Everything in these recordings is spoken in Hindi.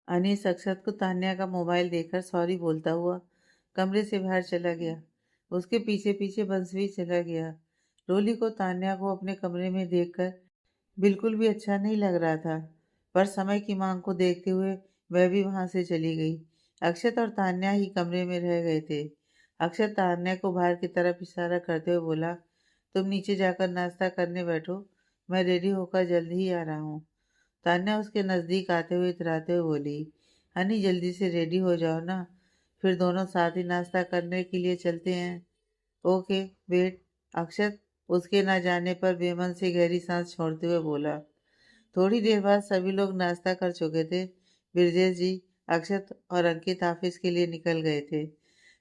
अनीस अक्षत को तान्या का मोबाइल देकर सॉरी बोलता हुआ कमरे से बाहर चला गया। उसके पीछे पीछे बंस भी चला गया। रोली को तान्या को अपने कमरे में देखकर बिल्कुल भी अच्छा नहीं लग रहा था, पर समय की मांग को देखते हुए वह भी वहां से चली गई। अक्षत और तान्या ही कमरे में रह गए थे। अक्षत तान्या को बाहर की तरफ इशारा करते हुए बोला, तुम नीचे जाकर नाश्ता करने बैठो, मैं रेडी होकर जल्द ही आ रहा हूँ। तान्या उसके नजदीक आते हुए इतराते हुए बोली, हनी जल्दी से रेडी हो जाओ ना, फिर दोनों साथ ही नाश्ता करने के लिए चलते हैं। Okay, wait. अक्षत उसके ना जाने पर बेमन से गहरी सांस छोड़ते हुए बोला। थोड़ी देर बाद सभी लोग नाश्ता कर चुके थे। ब्रजेश जी, अक्षत और अंकित ऑफिस के लिए निकल गए थे।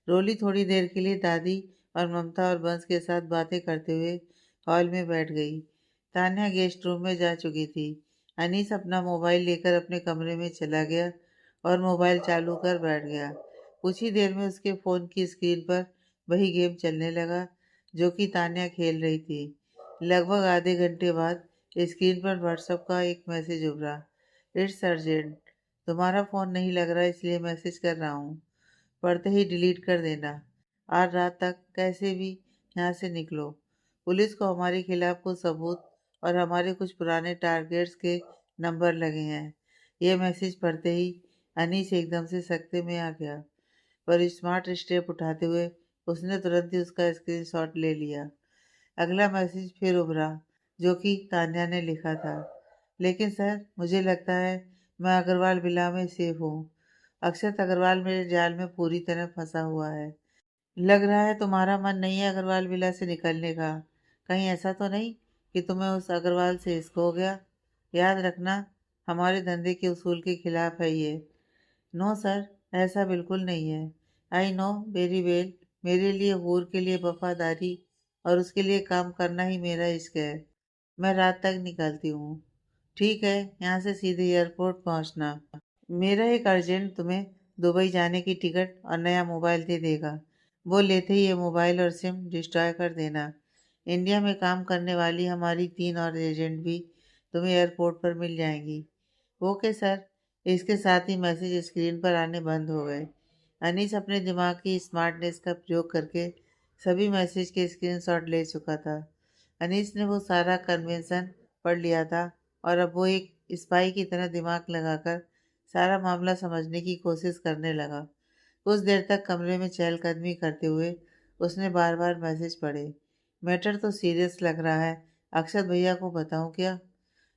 रोली थोड़ी देर के लिए दादी और ममता और बंस के साथ बातें करते हुए हॉल में बैठ गई। तान्या गेस्ट रूम में जा चुकी थी। अनीस अपना मोबाइल लेकर अपने कमरे में चला गया और मोबाइल चालू कर बैठ गया। कुछ ही देर में उसके फ़ोन की स्क्रीन पर वही गेम चलने लगा जो कि तान्या खेल रही थी। लगभग आधे घंटे बाद स्क्रीन पर व्हाट्सएप का एक मैसेज उभरा। इट्स अर्जेंट, तुम्हारा फ़ोन नहीं लग रहा इसलिए मैसेज कर रहा हूँ, पढ़ते ही डिलीट कर देना। आज रात तक कैसे भी यहाँ से निकलो। पुलिस को हमारे खिलाफ कुछ सबूत और हमारे कुछ पुराने टारगेट्स के नंबर लगे हैं। यह मैसेज पढ़ते ही अनीस एकदम से सकते में आ गया, पर स्मार्ट स्टेप उठाते हुए उसने तुरंत ही उसका स्क्रीनशॉट ले लिया। अगला मैसेज फिर उभरा जो कि तान्या ने लिखा था। लेकिन सर, मुझे लगता है मैं अग्रवाल विला में सेफ हूँ। अक्षत अग्रवाल मेरे जाल में पूरी तरह फंसा हुआ है। लग रहा है तुम्हारा मन नहीं है अग्रवाल विला से निकलने का। कहीं ऐसा तो नहीं कि तुम्हें उस अग्रवाल से इश्क हो गया। याद रखना, हमारे धंधे के उसूल के खिलाफ है ये। नो सर, ऐसा बिल्कुल नहीं है। आई नो वेरी वेल, मेरे लिए हूर के लिए वफादारी और उसके लिए काम करना ही मेरा इश्क है। मैं रात तक निकलती हूँ। ठीक है, यहाँ से सीधे एयरपोर्ट पहुँचना। मेरा एक अर्जेंट तुम्हें दुबई जाने की टिकट और नया मोबाइल दे देगा। वो लेते ही ये मोबाइल और सिम डिस्ट्रॉय कर देना। इंडिया में काम करने वाली हमारी 3 और एजेंट भी तुम्हें एयरपोर्ट पर मिल जाएंगी। Okay sir. इसके साथ ही मैसेज स्क्रीन पर आने बंद हो गए। अनीस अपने दिमाग की स्मार्टनेस का प्रयोग करके सभी मैसेज के स्क्रीनशॉट ले चुका था। अनीस ने वो सारा कन्वेंशन पढ़ लिया था और अब वो एक स्पाई की तरह दिमाग लगाकर सारा मामला समझने की कोशिश करने लगा। कुछ देर तक कमरे में चहलकदमी करते हुए उसने बार बार मैसेज पढ़े। मैटर तो सीरियस लग रहा है। अक्षत भैया को बताऊं क्या?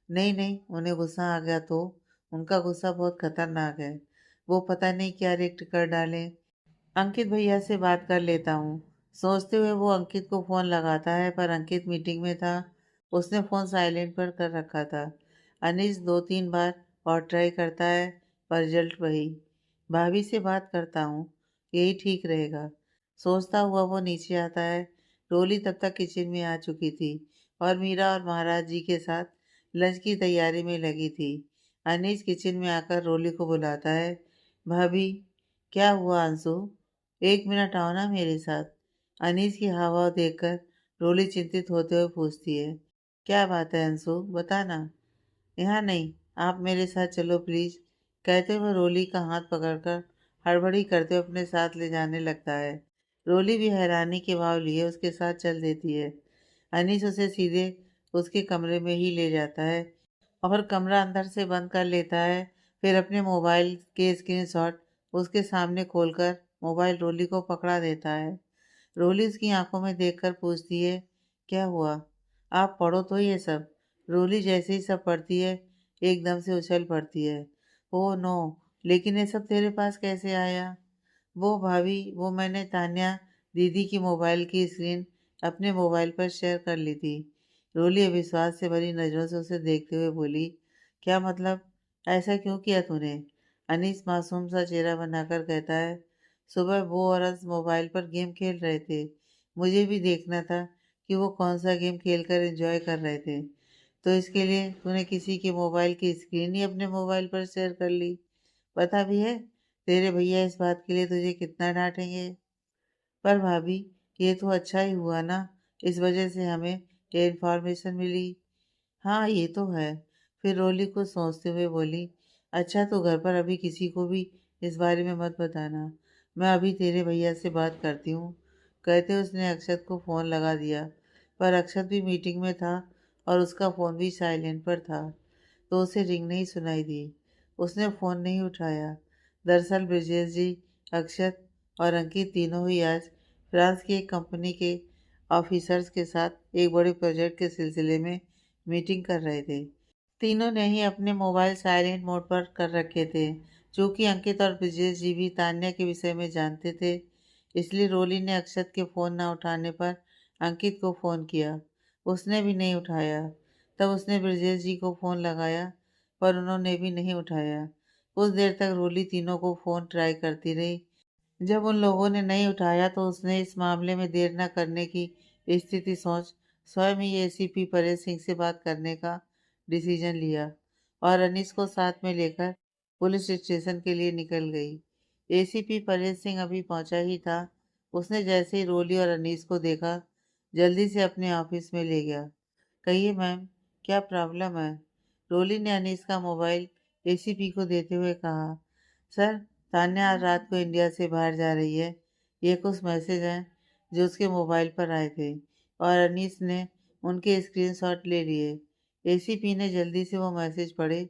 नहीं नहीं, उन्हें गुस्सा आ गया तो? उनका गुस्सा बहुत खतरनाक है। वो पता नहीं क्या रिएक्ट कर डालें। अंकित भैया से बात कर लेता हूँ। सोचते हुए वो अंकित को फ़ोन लगाता है, पर अंकित मीटिंग में था। उसने फ़ोन साइलेंट पर कर रखा था। अनीस 2-3 बार और ट्राई करता है, पर रिजल्ट वही। भाभी से बात करता हूँ, यही ठीक रहेगा। सोचता हुआ वो नीचे आता है। रोली तब तक किचन में आ चुकी थी और मीरा और महाराज जी के साथ लंच की तैयारी में लगी थी। अनीस किचन में आकर रोली को बुलाता है। भाभी, क्या हुआ अंशु? 1 मिनट आओ ना मेरे साथ। अनीस की हाव भाव देखकर रोली चिंतित होते हुए पूछती है, क्या बात है अंशु, बता ना। यहाँ नहीं, आप मेरे साथ चलो प्लीज। कहते हुए रोली का हाथ पकड़कर हड़बड़ी करते हुए अपने साथ ले जाने लगता है। रोली भी हैरानी के भाव लिए उसके साथ चल देती है। अनीस उसे सीधे उसके कमरे में ही ले जाता है और कमरा अंदर से बंद कर लेता है। फिर अपने मोबाइल के स्क्रीनशॉट उसके सामने खोलकर मोबाइल रोली को पकड़ा देता है। रोली उसकी आंखों में देखकर पूछती है, क्या हुआ? आप पढ़ो तो ये सब। रोली जैसे ही सब पढ़ती है, एकदम से उछल पड़ती है। ओह नो, लेकिन ये सब तेरे पास कैसे आया? वो भाभी, वो मैंने तान्या दीदी की मोबाइल की स्क्रीन अपने मोबाइल पर शेयर कर ली थी। रोली अविश्वास से भरी नज़रों से उसे देखते हुए बोली, क्या मतलब? ऐसा क्यों किया तूने? अनीस मासूम सा चेहरा बनाकर कहता है, सुबह वो और अंश मोबाइल पर गेम खेल रहे थे। मुझे भी देखना था कि वो कौन सा गेम खेलकर एंजॉय कर रहे थे। तो इसके लिए तूने किसी के मोबाइल की स्क्रीन ही अपने मोबाइल पर शेयर कर ली। पता भी है तेरे भैया इस बात के लिए तुझे कितना डांटेंगे। पर भाभी, ये तो अच्छा ही हुआ ना, इस वजह से हमें ये इन्फॉर्मेशन मिली। हाँ, ये तो है। फिर रोली कुछ सोचते हुए बोली, अच्छा तो घर पर अभी किसी को भी इस बारे में मत बताना, मैं अभी तेरे भैया से बात करती हूँ। कहते उसने अक्षत को फ़ोन लगा दिया, पर अक्षत भी मीटिंग में था और उसका फ़ोन भी साइलेंट पर था, तो उसे रिंग नहीं सुनाई दी। उसने फ़ोन नहीं उठाया। दरअसल ब्रजेश जी, अक्षत और अंकित तीनों ही आज फ्रांस की एक कंपनी के ऑफिसर्स के साथ एक बड़े प्रोजेक्ट के सिलसिले में मीटिंग कर रहे थे। तीनों ने ही अपने मोबाइल साइलेंट मोड पर कर रखे थे। चूंकि अंकित और ब्रजेश जी भी तान्या के विषय में जानते थे, इसलिए रोली ने अक्षत के फ़ोन न उठाने पर अंकित को फ़ोन किया। उसने भी नहीं उठाया। तब उसने ब्रजेश जी को फ़ोन लगाया, पर उन्होंने भी नहीं उठाया। कुछ देर तक रोली तीनों को फ़ोन ट्राई करती रही। जब उन लोगों ने नहीं उठाया तो उसने इस मामले में देर न करने की स्थिति सोच स्वयं ही एसीपी परेश सिंह से बात करने का डिसीजन लिया और अनीस को साथ में लेकर पुलिस स्टेशन के लिए निकल गई। एसीपी परेश सिंह अभी पहुंचा ही था। उसने जैसे ही रोली और अनीस को देखा, जल्दी से अपने ऑफिस में ले गया। कहिए मैम, क्या प्रॉब्लम है? रोली ने अनीस का मोबाइल एसीपी को देते हुए कहा। सर, तान्या आज रात को इंडिया से बाहर जा रही है। ये कुछ मैसेज हैं जो उसके मोबाइल पर आए थे और अनीस ने उनके स्क्रीनशॉट ले लिए। एसीपी ने जल्दी से वो मैसेज पढ़े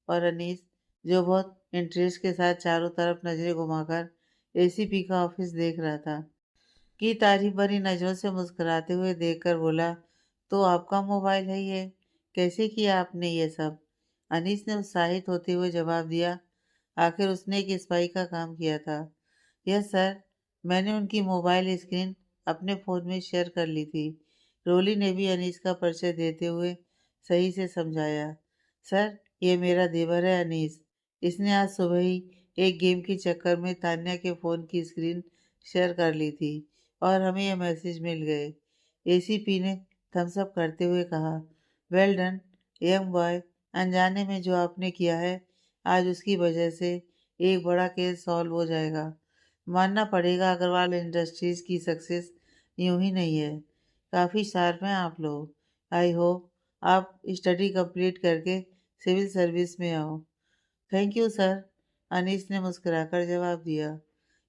और अनीस, जो बहुत इंटरेस्ट के साथ चारों तरफ नजरें घुमाकर एसीपी का ऑफिस देख रहा था, की तारीफ भरी नजरों से मुस्कुराते हुए देखकर बोला, तो आपका मोबाइल है ये? कैसे किया आपने ये सब? अनीस ने उत्साहित होते हुए जवाब दिया, आखिर उसने एक स्पाई का काम किया था। यस सर, मैंने उनकी मोबाइल स्क्रीन अपने फ़ोन में शेयर कर ली थी। रोली ने भी अनीस का परिचय देते हुए सही से समझाया। सर, ये मेरा देवर है अनीस। इसने आज सुबह ही एक गेम के चक्कर में तान्या के फ़ोन की स्क्रीन शेयर कर ली थी और हमें यह मैसेज मिल गए। एसीपी ने थम्स अप करते हुए कहा, वेल डन यंग बॉय। अनजाने में जो आपने किया है, आज उसकी वजह से एक बड़ा केस सॉल्व हो जाएगा। मानना पड़ेगा, अग्रवाल इंडस्ट्रीज की सक्सेस यूं ही नहीं है। काफ़ी शार्प हैं आप लोग। आई होप आप स्टडी कंप्लीट करके सिविल सर्विस में आओ। थैंक यू सर, अनीस ने मुस्कुराकर जवाब दिया।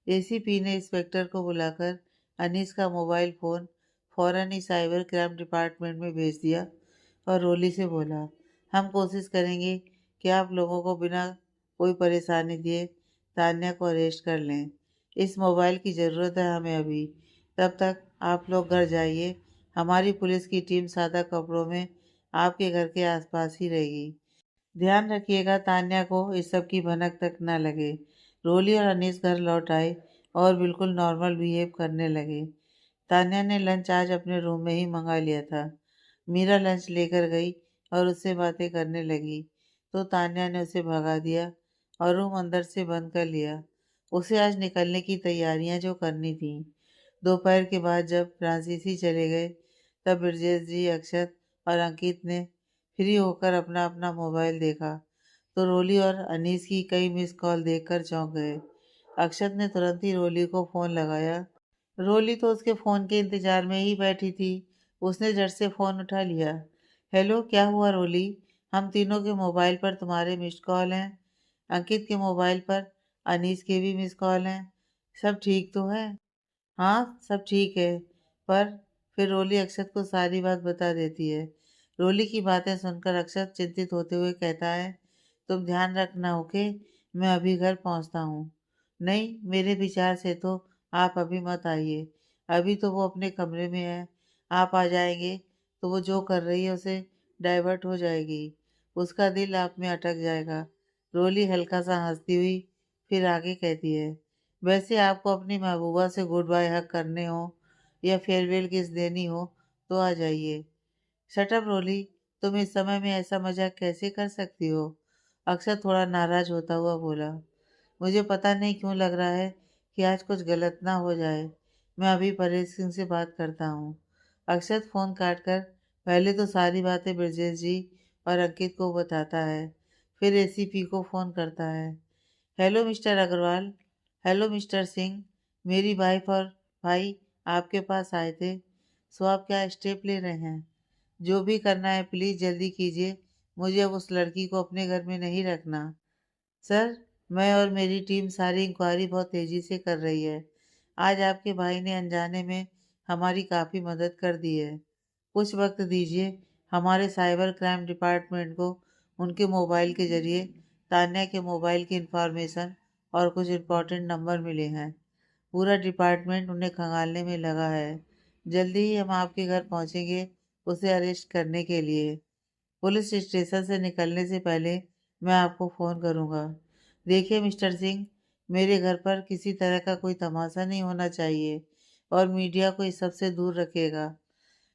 एसीपी ने इंस्पेक्टर को बुलाकर अनीस का मोबाइल फ़ोन फौरन ही साइबर क्राइम डिपार्टमेंट में भेज दिया और रोली से बोला, हम कोशिश करेंगे कि आप लोगों को बिना कोई परेशानी दिए तान्या को अरेस्ट कर लें। इस मोबाइल की ज़रूरत है हमें अभी। तब तक आप लोग घर जाइए। हमारी पुलिस की टीम सादा कपड़ों में आपके घर के आसपास ही रहेगी। ध्यान रखिएगा तान्या को इस सब की भनक तक न लगे। रोली और अनीस घर लौट आए और बिल्कुल नॉर्मल बिहेव करने लगे। तान्या ने लंच आज अपने रूम में ही मंगा लिया था। मीरा लंच लेकर गई और उससे बातें करने लगी, तो तान्या ने उसे भगा दिया और रूम अंदर से बंद कर लिया। उसे आज निकलने की तैयारियां जो करनी थीं। दोपहर के बाद जब फ्रांसीसी चले गए, तब ब्रजेश जी, अक्षत और अंकित ने फ्री होकर अपना अपना मोबाइल देखा, तो रोली और अनीस की कई मिस कॉल देखकर चौंक गए। अक्षत ने तुरंत ही रोली को फ़ोन लगाया। रोली तो उसके फ़ोन के इंतज़ार में ही बैठी थी। उसने झट से फ़ोन उठा लिया। हेलो, क्या हुआ रोली? हम तीनों के मोबाइल पर तुम्हारे मिस्ड कॉल हैं। अंकित के मोबाइल पर अनीस के भी मिस कॉल हैं। सब ठीक तो है? हाँ, सब ठीक है। पर फिर रोली अक्षत को सारी बात बता देती है। रोली की बातें सुनकर अक्षत चिंतित होते हुए कहता है, तुम ध्यान रखना, ओके? मैं अभी घर पहुंचता हूँ। नहीं, मेरे विचार से तो आप अभी मत आइए। अभी तो वो अपने कमरे में है। आप आ जाएंगे तो वो जो कर रही है उसे डाइवर्ट हो जाएगी। उसका दिल आप में अटक जाएगा। रोली हल्का सा हंसती हुई फिर आगे कहती है, वैसे आपको अपनी महबूबा से गुड बाय हक करने हो या फेयरवेल किस देनी हो तो आ जाइए। शट अप रोली, तुम इस समय में ऐसा मजाक कैसे कर सकती हो? अक्षर थोड़ा नाराज होता हुआ बोला, मुझे पता नहीं क्यों लग रहा है कि आज कुछ गलत ना हो जाए। मैं अभी परेश सिंह से बात करता हूँ। अक्षत फ़ोन काट कर पहले तो सारी बातें ब्रजेश जी और अंकित को बताता है, फिर एसीपी को फ़ोन करता है। Hello mister Agarwal. Hello mister Singh. मेरी वाइफ और भाई आपके पास आए थे। सो आप क्या स्टेप ले रहे हैं? जो भी करना है प्लीज़ जल्दी कीजिए। मुझे अब उस लड़की को अपने घर में नहीं रखना। सर, मैं और मेरी टीम सारी इंक्वायरी बहुत तेज़ी से कर रही है। आज आपके भाई ने अनजाने में हमारी काफ़ी मदद कर दी है। कुछ वक्त दीजिए, हमारे साइबर क्राइम डिपार्टमेंट को उनके मोबाइल के ज़रिए तान्या के मोबाइल की इंफॉर्मेशन और कुछ इम्पोर्टेंट नंबर मिले हैं। पूरा डिपार्टमेंट उन्हें खंगालने में लगा है। जल्दी ही हम आपके घर पहुंचेंगे उसे अरेस्ट करने के लिए। पुलिस स्टेशन से निकलने से पहले मैं आपको फ़ोन करूंगा। देखिए मिस्टर सिंह, मेरे घर पर किसी तरह का कोई तमाशा नहीं होना चाहिए और मीडिया को इस सब से दूर रखिएगा।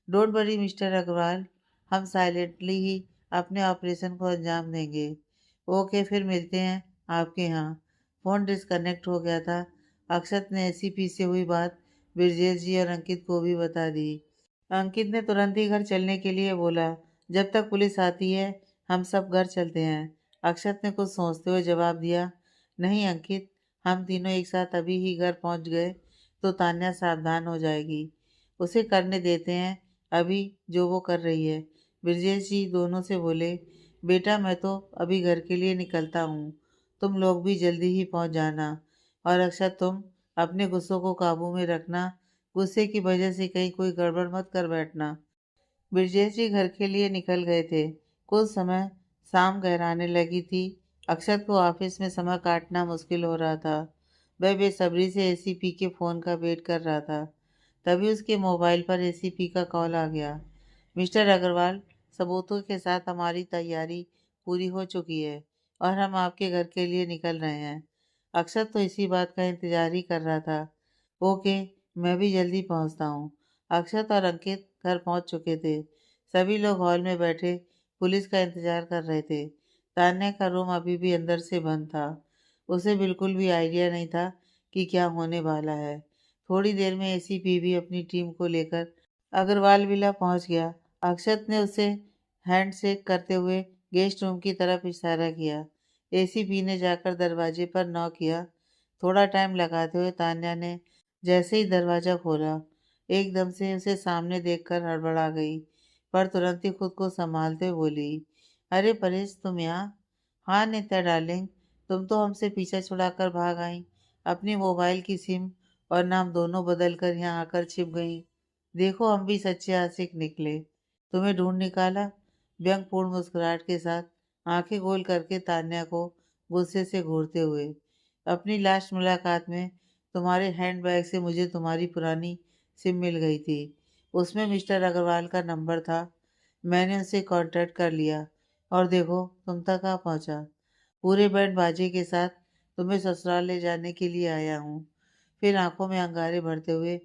डोंट वरी मिस्टर अग्रवाल, हम साइलेंटली ही अपने ऑपरेशन को अंजाम देंगे। ओके, फिर मिलते हैं आपके यहाँ। फ़ोन डिस्कनेक्ट हो गया था। अक्षत ने एसीपी से हुई बात ब्रजेश जी और अंकित को भी बता दी। अंकित ने तुरंत ही घर चलने के लिए बोला, जब तक पुलिस आती है हम सब घर चलते हैं। अक्षत ने कुछ सोचते हुए जवाब दिया, नहीं अंकित, हम तीनों एक साथ अभी ही घर पहुंच गए तो तान्या सावधान हो जाएगी। उसे करने देते हैं अभी जो वो कर रही है। ब्रजेश जी दोनों से बोले, बेटा मैं तो अभी घर के लिए निकलता हूँ, तुम लोग भी जल्दी ही पहुंच जाना। और अक्षत, तुम अपने गुस्सों को काबू में रखना, गुस्से की वजह से कहीं कोई गड़बड़ मत कर बैठना। ब्रजेश जी घर के लिए निकल गए थे। कुछ समय शाम गहराने लगी थी। अक्षत को ऑफिस में समय काटना मुश्किल हो रहा था। वह बेसब्री से एसीपी के फ़ोन का वेट कर रहा था। तभी उसके मोबाइल पर एसीपी का कॉल आ गया। मिस्टर अग्रवाल, सबूतों के साथ हमारी तैयारी पूरी हो चुकी है और हम आपके घर के लिए निकल रहे हैं। अक्षत तो इसी बात का इंतजार ही कर रहा था। ओके, मैं भी जल्दी पहुंचता हूँ। अक्षत और अंकित घर पहुंच चुके थे। सभी लोग हॉल में बैठे पुलिस का इंतजार कर रहे थे। तान्या का रूम अभी भी अंदर से बंद था। उसे बिल्कुल भी आइडिया नहीं था कि क्या होने वाला है। थोड़ी देर में एसीपी भी अपनी टीम को लेकर अग्रवाल विला पहुंच गया। अक्षत ने उसे हैंड शेक करते हुए गेस्ट रूम की तरफ इशारा किया। एसीपी ने जाकर दरवाजे पर नॉक किया। थोड़ा टाइम लगाते हुए तान्या ने जैसे ही दरवाजा खोला, एकदम से उसे सामने देखकर हड़बड़ा गई, पर तुरंत ही खुद को संभालते हुए बोली, अरे परेश, तुम यहाँ? हाँ नित्या डार्लिंग, तुम तो हमसे पीछा छुड़ाकर भाग आई, अपनी मोबाइल की सिम और नाम दोनों बदल कर यहाँ आकर छिप गई। देखो, हम भी सच्चे आशिक निकले, तुम्हें ढूंढ निकाला। व्यंगपूर्ण मुस्कुराहट के साथ आंखें गोल करके तान्या को गुस्से से घूरते हुए, अपनी लास्ट मुलाकात में तुम्हारे हैंडबैग से मुझे तुम्हारी पुरानी सिम मिल गई थी। उसमें मिस्टर अग्रवाल का नंबर था। मैंने उनसे कांटेक्ट कर लिया और देखो तुम तक आ पहुंचा। पूरे बैंड बाजे के साथ तुम्हें ससुराल ले जाने के लिए आया हूँ। फिर आंखों में अंगारे भरते हुए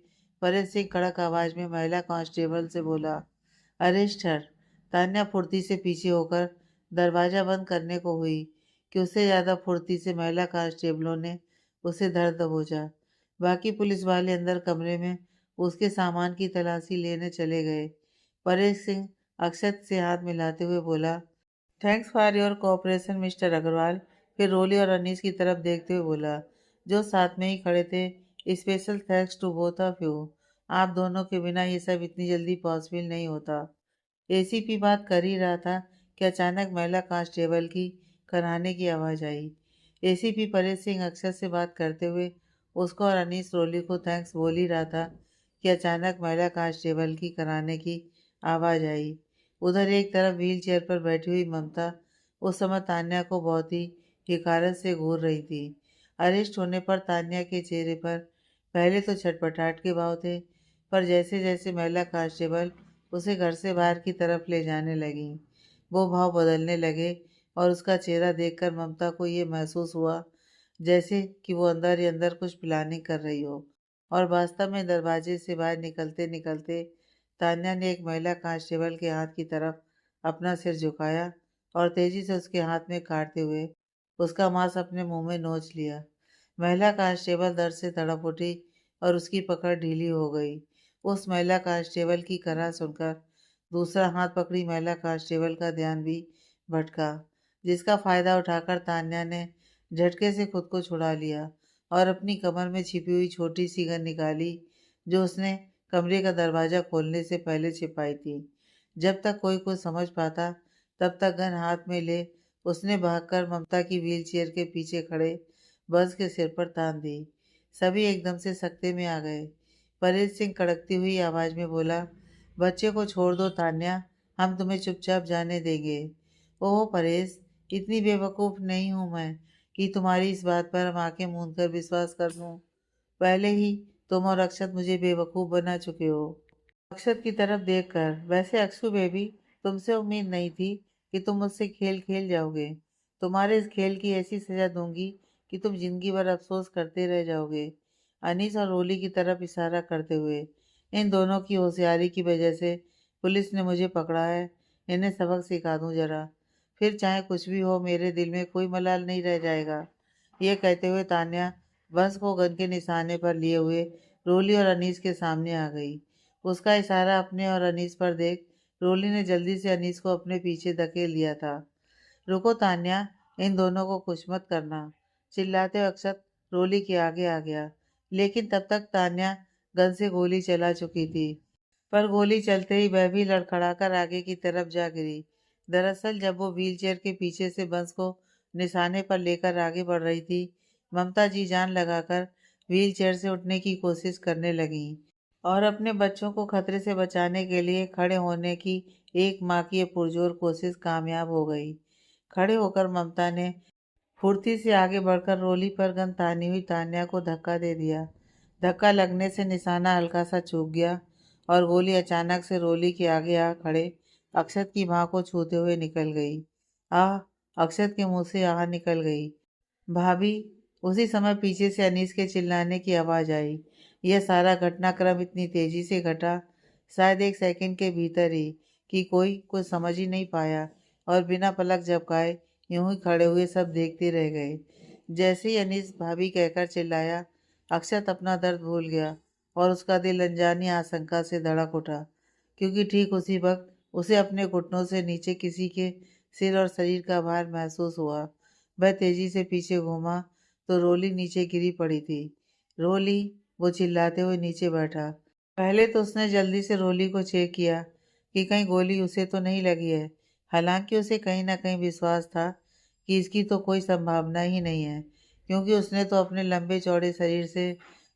परेश सिंह कड़क आवाज में महिला कांस्टेबल से बोला, अरेस्ट हर। तान्या फुर्ती से पीछे होकर दरवाजा बंद करने को हुई कि उससे ज्यादा फुर्ती से महिला कांस्टेबलों ने उसे धर दबोचा। बाकी पुलिस वाले अंदर कमरे में उसके सामान की तलाशी लेने चले गए। परेश सिंह अक्षत से हाथ मिलाते हुए बोला, thanks for your cooperation mister Agarwal. फिर रोली और अनीस की तरफ देखते हुए बोला, जो साथ में ही खड़े थे, special thanks to both of you. आप दोनों के बिना ये सब इतनी जल्दी पॉसिबल नहीं होता। एसीपी बात कर ही रहा था कि अचानक महिला कांस्टेबल की कराने की आवाज़ आई। एसीपी परेश सिंह अक्षर से बात करते हुए उसको और अनीस रोली को थैंक्स बोल ही रहा था कि अचानक महिला कांस्टेबल की कराने की आवाज़ आई। उधर एक तरफ व्हील चेयर पर बैठी हुई ममता उस समय तान्या को बहुत ही हिकारत से घूर रही थी। अरेस्ट होने पर तान्या के चेहरे पर पहले तो छटपटाहट के भाव थे, पर जैसे जैसे महिला कांस्टेबल उसे घर से बाहर की तरफ ले जाने लगी, वो भाव बदलने लगे और उसका चेहरा देखकर ममता को ये महसूस हुआ जैसे कि वो अंदर ही अंदर कुछ प्लानिंग कर रही हो। और वास्तव में दरवाजे से बाहर निकलते निकलते तान्या ने एक महिला कांस्टेबल के हाथ की तरफ अपना सिर झुकाया और तेजी से उसके हाथ में काटते हुए उसका मांस अपने मुंह में नोच लिया। महिला कांस्टेबल दर्द से तड़प उठी और उसकी पकड़ ढीली हो गई। उस महिला कांस्टेबल की कराह सुनकर दूसरा हाथ पकड़ी महिला कांस्टेबल का ध्यान भी भटका, जिसका फायदा उठाकर तान्या ने झटके से खुद को छुड़ा लिया और अपनी कमर में छिपी हुई छोटी सी गन निकाली, जो उसने कमरे का दरवाजा खोलने से पहले छिपाई थी। जब तक कोई कुछ समझ पाता तब तक गन हाथ में ले उसने भागकर ममता की व्हीलचेयर के पीछे खड़े बस के सिर पर तान दी। सभी एकदम से सकते में आ गए। परेश सिंह कड़कती हुई आवाज में बोला, बच्चे को छोड़ दो तान्या, हम तुम्हें चुपचाप जाने देंगे। ओह परेश, इतनी बेवकूफ़ नहीं हूं मैं कि तुम्हारी इस बात पर हम आंखें मूंद कर विश्वास कर लूं। पहले ही तुम और अक्षत मुझे बेवकूफ़ बना चुके हो। अक्षत की तरफ देखकर, वैसे अक्षु बेबी, तुमसे उम्मीद नहीं थी कि तुम मुझसे खेल खेल जाओगे। तुम्हारे इस खेल की ऐसी सजा दूंगी कि तुम जिंदगी भर अफसोस करते रह जाओगे। अनीस और रोली की तरफ इशारा करते हुए, इन दोनों की होशियारी की वजह से पुलिस ने मुझे पकड़ा है। इन्हें सबक सिखा दूं जरा, फिर चाहे कुछ भी हो मेरे दिल में कोई मलाल नहीं रह जाएगा। ये कहते हुए तान्या बंस को गन के निशाने पर लिए हुए रोली और अनीस के सामने आ गई। उसका इशारा अपने और अनीस पर देख रोली ने जल्दी से अनीस को अपने पीछे धकेल दिया था। रुको तान्या, इन दोनों को कुछ मत करना, चिल्लाते हुए अक्षत रोली के आगे आ गया। लेकिन तब तक तान्या गन से गोली चला चुकी थी। पर गोली चलते ही वह भी लड़खड़ाकर आगे की तरफ जा गिरी। दरअसल जब वो व्हीलचेयर के पीछे से बंस को निशाने पर लेकर आगे बढ़ रही थी, ममता जी जान लगाकर व्हीलचेयर से उठने की कोशिश करने लगी और अपने बच्चों को खतरे से बचाने के लिए खड़े होने की एक माँ की ये पुरजोर कोशिश कामयाब हो गई। खड़े होकर ममता ने फुर्ती से आगे बढ़कर रोली पर गन तानी हुई तान्या को धक्का दे दिया। धक्का लगने से निशाना हल्का सा चूक गया और गोली अचानक से रोली के आगे आ खड़े अक्षत की बाह को छूते हुए निकल गई। आह! अक्षत के मुंह से आह निकल गई। भाभी! उसी समय पीछे से अनीस के चिल्लाने की आवाज आई। यह सारा घटनाक्रम इतनी तेजी से घटा, शायद एक सेकंड के भीतर ही, कि कोई कुछ समझ ही नहीं पाया और बिना पलक झपकाए यूं ही खड़े हुए सब देखते रह गए। जैसे ही अनीस भाभी कहकर चिल्लाया, अक्षत अपना दर्द भूल गया और उसका दिल अनजानी आशंका से धड़क उठा, क्योंकि ठीक उसी वक्त उसे अपने घुटनों से नीचे किसी के सिर और शरीर का भार महसूस हुआ। वह तेजी से पीछे घूमा तो रोली नीचे गिरी पड़ी थी। रोली! वो चिल्लाते हुए नीचे बैठा। पहले तो उसने जल्दी से रोली को चेक किया कि कहीं गोली उसे तो नहीं लगी है। हालांकि उसे कहीं ना कहीं विश्वास था कि इसकी तो कोई संभावना ही नहीं है, क्योंकि उसने तो अपने लंबे चौड़े शरीर से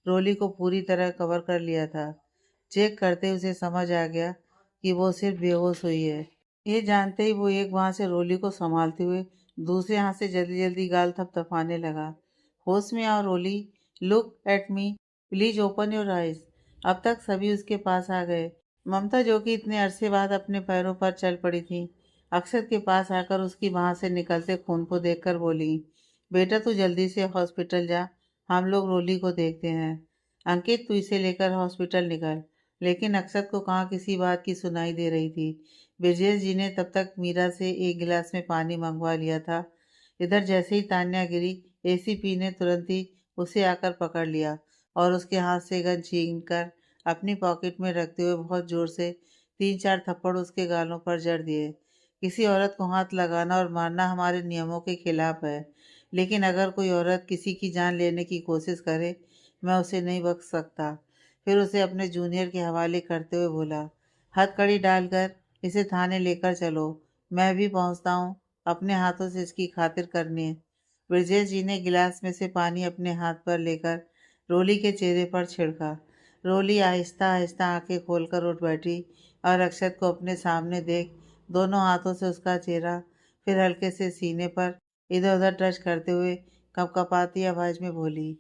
रोली को पूरी तरह कवर कर लिया था। चेक करते ही उसे समझ आ गया कि वो सिर्फ बेहोश हुई है। ये जानते ही वो एक वहां से रोली को संभालते हुए दूसरे हाथ से जल्दी जल्दी गाल थपथपाने लगा। होश में आओ Roli, look at me, please open your eyes. अब तक सभी उसके पास आ गए। ममता जो कि इतने अरसे बाद अपने पैरों पर चल पड़ी थी, अक्षत के पास आकर उसकी बाह से निकलते खून को देखकर बोली, बेटा तू जल्दी से हॉस्पिटल जा, हम लोग रोली को देखते हैं। अंकित तू इसे लेकर हॉस्पिटल निकल। लेकिन अक्षत को कहाँ किसी बात की सुनाई दे रही थी। ब्रजेश जी ने तब तक मीरा से एक गिलास में पानी मंगवा लिया था। इधर जैसे ही तान्या गिरी, एसीपी ने तुरंत ही उसे आकर पकड़ लिया और उसके हाथ से गन छीन कर अपनी पॉकेट में रखते हुए बहुत जोर से 3-4 थप्पड़ उसके गालों पर जड़ दिए। किसी औरत को हाथ लगाना और मारना हमारे नियमों के खिलाफ है, लेकिन अगर कोई औरत किसी की जान लेने की कोशिश करे, मैं उसे नहीं बख्श सकता। फिर उसे अपने जूनियर के हवाले करते हुए बोला, हथकड़ी डालकर इसे थाने लेकर चलो, मैं भी पहुंचता हूँ, अपने हाथों से इसकी खातिर करनी है। ब्रजेश जी ने गिलास में से पानी अपने हाथ पर लेकर रोली के चेहरे पर छिड़का। रोली आहिस्ता आहिस्ता आंखें खोलकर उठ बैठी और अक्षत को अपने सामने देख दोनों हाथों से उसका चेहरा, फिर हल्के से सीने पर इधर उधर टच करते हुए कपकपाती आवाज में बोली,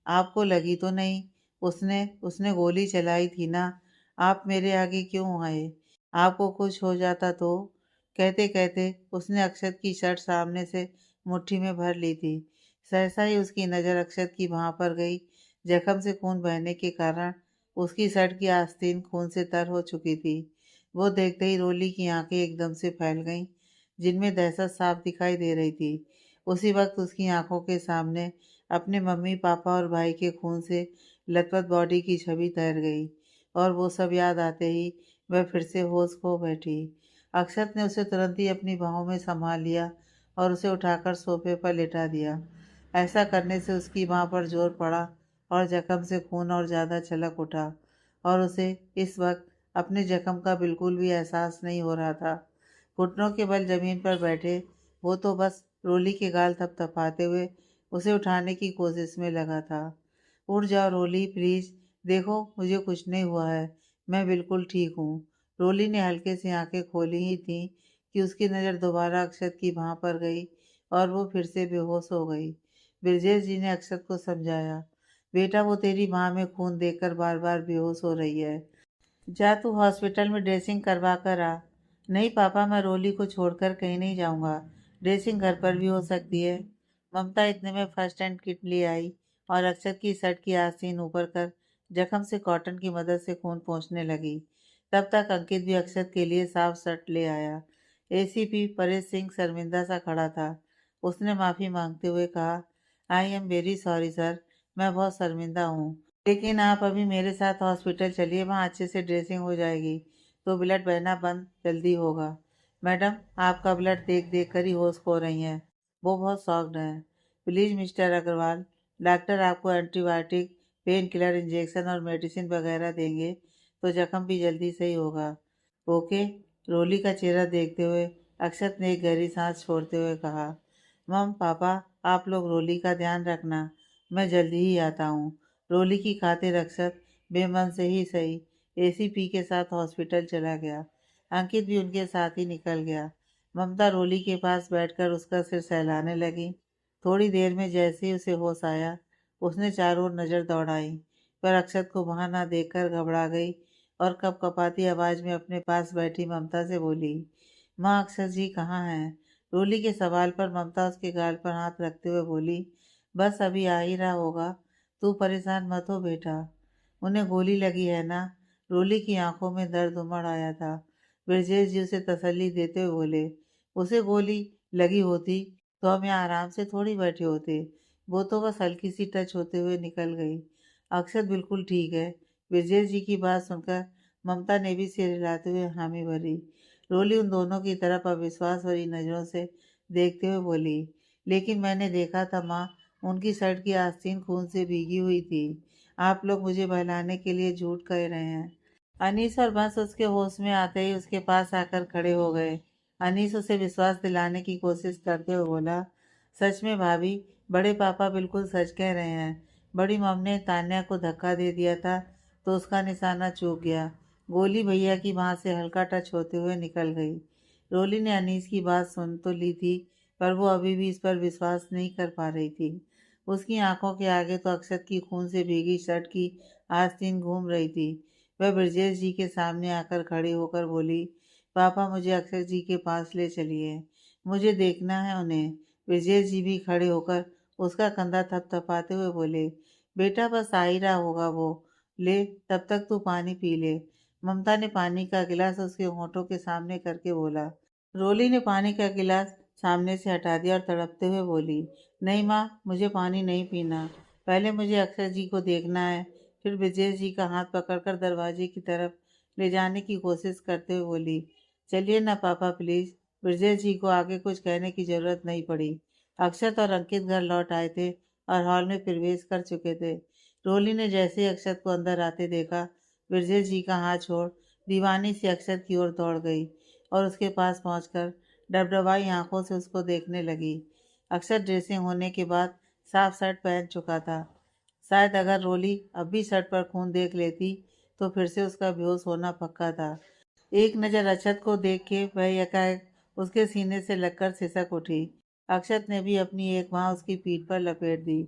आपको लगी तो नहीं? उसने उसने गोली चलाई थी ना? आप मेरे आगे क्यों आए? आपको कुछ हो जाता तो? कहते कहते उसने अक्षत की शर्ट सामने से मुट्ठी में भर ली थी। सहसा ही उसकी नज़र अक्षत की बांह पर गई। जख्म से खून बहने के कारण उसकी शर्ट की आस्तीन खून से तर हो चुकी थी। वो देखते ही रोली की आंखें एकदम से फैल गईं, जिनमें दहशत साफ दिखाई दे रही थी। उसी वक्त उसकी आंखों के सामने अपने मम्मी पापा और भाई के खून से लथपथ बॉडी की छवि तैर गई और वो सब याद आते ही वह फिर से होश खो बैठी। अक्षत ने उसे तुरंत ही अपनी बाहों में संभाल लिया और उसे उठाकर सोफे पर लेटा दिया। ऐसा करने से उसकी बाह पर जोर पड़ा और जख्म से खून और ज़्यादा छलक उठा और उसे इस वक्त अपने जख्म का बिल्कुल भी एहसास नहीं हो रहा था। घुटनों के बल जमीन पर बैठे वो तो बस रोली के गाल थपथपाते हुए उसे उठाने की कोशिश में लगा था। उठ जाओ रोली प्लीज, देखो मुझे कुछ नहीं हुआ है, मैं बिल्कुल ठीक हूँ। रोली ने हल्के से आंखें खोली ही थी कि उसकी नज़र दोबारा अक्षत की बाह पर गई और वो फिर से बेहोश हो गई। ब्रजेश जी ने अक्षत को समझाया, बेटा वो तेरी बाह में खून देखकर बार बार बेहोश हो रही है, जा तू हॉस्पिटल में ड्रेसिंग करवा कर आ। नहीं पापा, मैं रोली को छोड़कर कहीं नहीं जाऊंगा, ड्रेसिंग घर पर भी हो सकती है। ममता इतने में फर्स्ट एड किट ले आई और अक्षत की शर्ट की आस्तीन ऊपर कर जख्म से कॉटन की मदद से खून पोंछने लगी। तब तक अंकित भी अक्षत के लिए साफ शर्ट ले आया। एसीपी परेश सिंह शर्मिंदा सा खड़ा था। उसने माफ़ी मांगते हुए कहा, I am very sorry sir, मैं बहुत शर्मिंदा हूँ, लेकिन आप अभी मेरे साथ हॉस्पिटल चलिए, वहाँ अच्छे से ड्रेसिंग हो जाएगी तो ब्लड बहना बंद जल्दी होगा। मैडम, आपका ब्लड देख देख कर ही होश खो रही हैं, वो बहुत शॉक्ड हैं। प्लीज़ मिस्टर अग्रवाल, डॉक्टर आपको एंटीबायोटिक, पेन किलर इंजेक्शन और मेडिसिन वगैरह देंगे तो जख्म भी जल्दी सही होगा। ओके। रोली का चेहरा देखते हुए अक्षत ने एक गहरी सांस छोड़ते हुए कहा, मम पापा, आप लोग रोली का ध्यान रखना, मैं जल्दी ही आता हूँ। रोली की खातिर अक्षत बेमन से ही सही एसीपी के साथ हॉस्पिटल चला गया। अंकित भी उनके साथ ही निकल गया। ममता रोली के पास बैठकर उसका सिर सहलाने लगी। थोड़ी देर में जैसे ही उसे होश आया, उसने चारों ओर नजर दौड़ाई, पर अक्षत को वहां ना देखकर घबरा गई और कपकपाती आवाज में अपने पास बैठी ममता से बोली, माँ अक्षत जी कहाँ हैं? रोली के सवाल पर ममता उसके गाल पर हाथ रखते हुए बोली, बस अभी आ ही रहा होगा, तू परेशान मत हो बेटा। उन्हें गोली लगी है ना? रोली की आंखों में दर्द उमड़ आया था। ब्रजेश जी उसे तसल्ली देते हुए बोले, उसे गोली लगी होती तो हम यहाँ आराम से थोड़ी बैठे होते, वो तो बस हल्की सी टच होते हुए निकल गई। अक्षत बिल्कुल ठीक है। ब्रजेश जी की बात सुनकर ममता ने भी सिर हिलाते हुए हामी भरी। रोली उन दोनों की तरफ अविश्वास भरी नजरों से देखते हुए बोली, लेकिन मैंने देखा था माँ, उनकी शर्ट की आस्तीन खून से भीगी हुई थी। आप लोग मुझे बहलाने के लिए झूठ कह रहे हैं। अनीस और बंस उसके होश में आते ही उसके पास आकर खड़े हो गए। अनीस उसे विश्वास दिलाने की कोशिश करते हुए बोला, सच में भाभी, बड़े पापा बिल्कुल सच कह रहे हैं। बड़ी मम ने तान्या को धक्का दे दिया था तो उसका निशाना चूक गया। गोली भैया की बांह से हल्का टच होते हुए निकल गई। रोली ने अनीस की बात सुन तो ली थी, पर वो अभी भी इस पर विश्वास नहीं कर पा रही थी। उसकी आंखों के आगे तो अक्षत की खून से भीगी शर्ट की आस्तीन घूम रही थी। वह ब्रजेश जी के सामने आकर खड़ी होकर बोली, पापा मुझे अक्षत जी के पास ले चलिए, मुझे देखना है उन्हें। ब्रजेश जी भी खड़े होकर उसका कंधा थपथपाते हुए बोले, बेटा बस आ ही रहा होगा वो, ले तब तक तू पानी पी ले। ममता ने पानी का गिलास उसके होंठों के सामने करके बोला। रोली ने पानी का गिलास सामने से हटा दिया और तड़पते हुए बोली, नहीं माँ, मुझे पानी नहीं पीना, पहले मुझे अक्षय जी को देखना है। फिर ब्रजेश जी का हाथ पकड़कर दरवाजे की तरफ ले जाने की कोशिश करते हुए बोली, चलिए ना पापा प्लीज। ब्रजेश जी को आगे कुछ कहने की जरूरत नहीं पड़ी। अक्षत और अंकित घर लौट आए थे और हॉल में प्रवेश कर चुके थे। रोली ने जैसे ही अक्षत को अंदर आते देखा, ब्रजेश जी का हाथ छोड़ दीवानी से अक्षत की ओर दौड़ गई और उसके पास पहुंचकर डबडबाई आंखों से उसको देखने लगी। अक्षर ड्रेसिंग होने के बाद साफ शर्ट पहन चुका था। शायद अगर रोली अब भी शर्ट पर खून देख लेती तो फिर से उसका बेहोश होना पक्का था। एक नज़र अक्षत को देख के वह एकाएक उसके सीने से लगकर सिसक उठी। अक्षत ने भी अपनी एक बांह उसकी पीठ पर लपेट दी।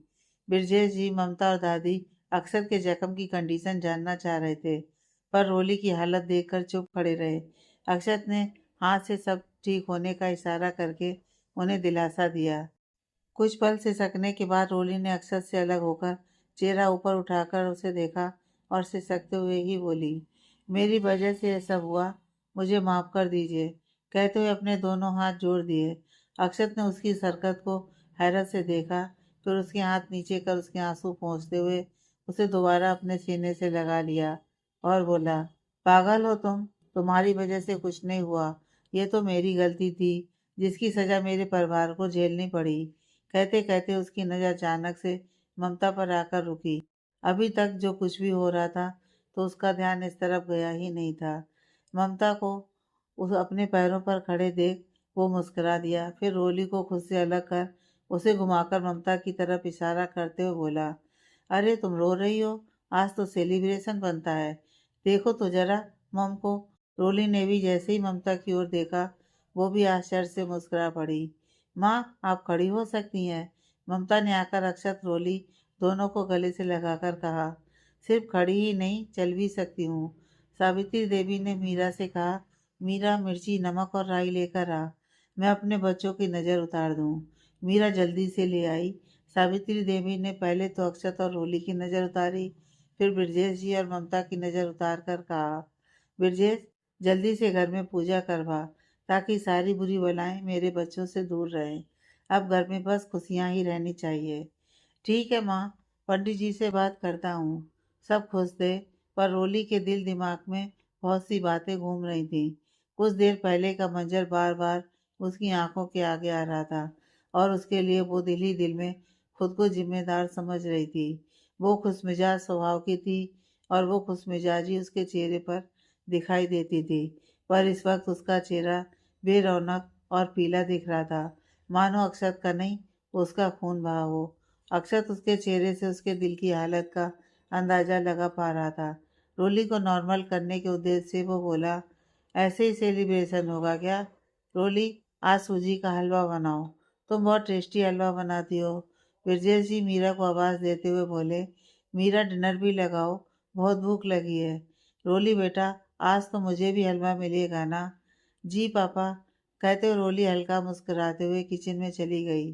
ब्रजेश जी, ममता और दादी अक्षत के जख्म की कंडीशन जानना चाह रहे थे, पर रोली की हालत देखकर चुप खड़े रहे। अक्षत ने हाथ से सब ठीक होने का इशारा करके उन्हें दिलासा दिया। कुछ पल सिसकने के बाद रोली ने अक्षत से अलग होकर चेहरा ऊपर उठाकर उसे देखा और सिसकते हुए ही बोली, मेरी वजह से ऐसा हुआ, मुझे माफ कर दीजिए। कहते हुए अपने दोनों हाथ जोड़ दिए। अक्षत ने उसकी इस हरकत को हैरत से देखा, फिर उसके हाथ नीचे कर उसके आंसू पोंछते हुए उसे दोबारा अपने सीने से लगा लिया और बोला, पागल हो तुम, तुम्हारी वजह से कुछ नहीं हुआ, ये तो मेरी गलती थी जिसकी सजा मेरे परिवार को झेलनी पड़ी। कहते कहते उसकी नज़र अचानक से ममता पर आकर रुकी। अभी तक जो कुछ भी हो रहा था तो उसका ध्यान इस तरफ गया ही नहीं था। ममता को उस अपने पैरों पर खड़े देख वो मुस्कुरा दिया, फिर रोली को खुद से अलग कर उसे घुमाकर ममता की तरफ इशारा करते हुए बोला, अरे तुम रो रही हो? आज तो सेलिब्रेशन बनता है, देखो तो जरा मम को। रोली ने भी जैसे ही ममता की ओर देखा, वो भी आश्चर्य से मुस्कुरा पड़ी। माँ, आप खड़ी हो सकती हैं। ममता ने आकर अक्षत रोली दोनों को गले से लगाकर कहा, सिर्फ खड़ी ही नहीं, चल भी सकती हूँ। सावित्री देवी ने मीरा से कहा, मीरा मिर्ची, नमक और राई लेकर आ, मैं अपने बच्चों की नज़र उतार दूँ। मीरा जल्दी से ले आई। सावित्री देवी ने पहले तो अक्षत और रोली की नज़र उतारी, फिर ब्रजेश जी और ममता की नज़र उतार कर कहा, ब्रजेश, जल्दी से घर में पूजा करवा, ताकि सारी बुरी बलाएं मेरे बच्चों से दूर रहें। अब घर में बस खुशियाँ ही रहनी चाहिए। ठीक है माँ, पंडित जी से बात करता हूँ। सब खुश थे, पर रोली के दिल दिमाग में बहुत सी बातें घूम रही थीं। कुछ देर पहले का मंजर बार बार उसकी आंखों के आगे आ रहा था, और उसके लिए वो दिल ही दिल में खुद को जिम्मेदार समझ रही थी। वो खुशमिजाज स्वभाव की थी, और वो खुशमिजाजी उसके चेहरे पर दिखाई देती थी। पर इस वक्त उसका चेहरा बेरौनक और पीला दिख रहा था, मानो अक्षत का नहीं, उसका खून बहा हो। अक्षत उसके चेहरे से उसके दिल की हालत का अंदाज़ा लगा पा रहा था। रोली को नॉर्मल करने के उद्देश्य से वो बोला, ऐसे ही सेलिब्रेशन होगा क्या? रोली, आज सूजी का हलवा बनाओ, तुम बहुत टेस्टी हलवा बनाती हो। ब्रजेश जी मीरा को आवाज़ देते हुए बोले, मीरा डिनर भी लगाओ, बहुत भूख लगी है। रोली बेटा, आज तो मुझे भी हलवा मिलेगा ना? जी पापा, कहते हुए रोली हल्का मुस्कुराते हुए किचन में चली गई,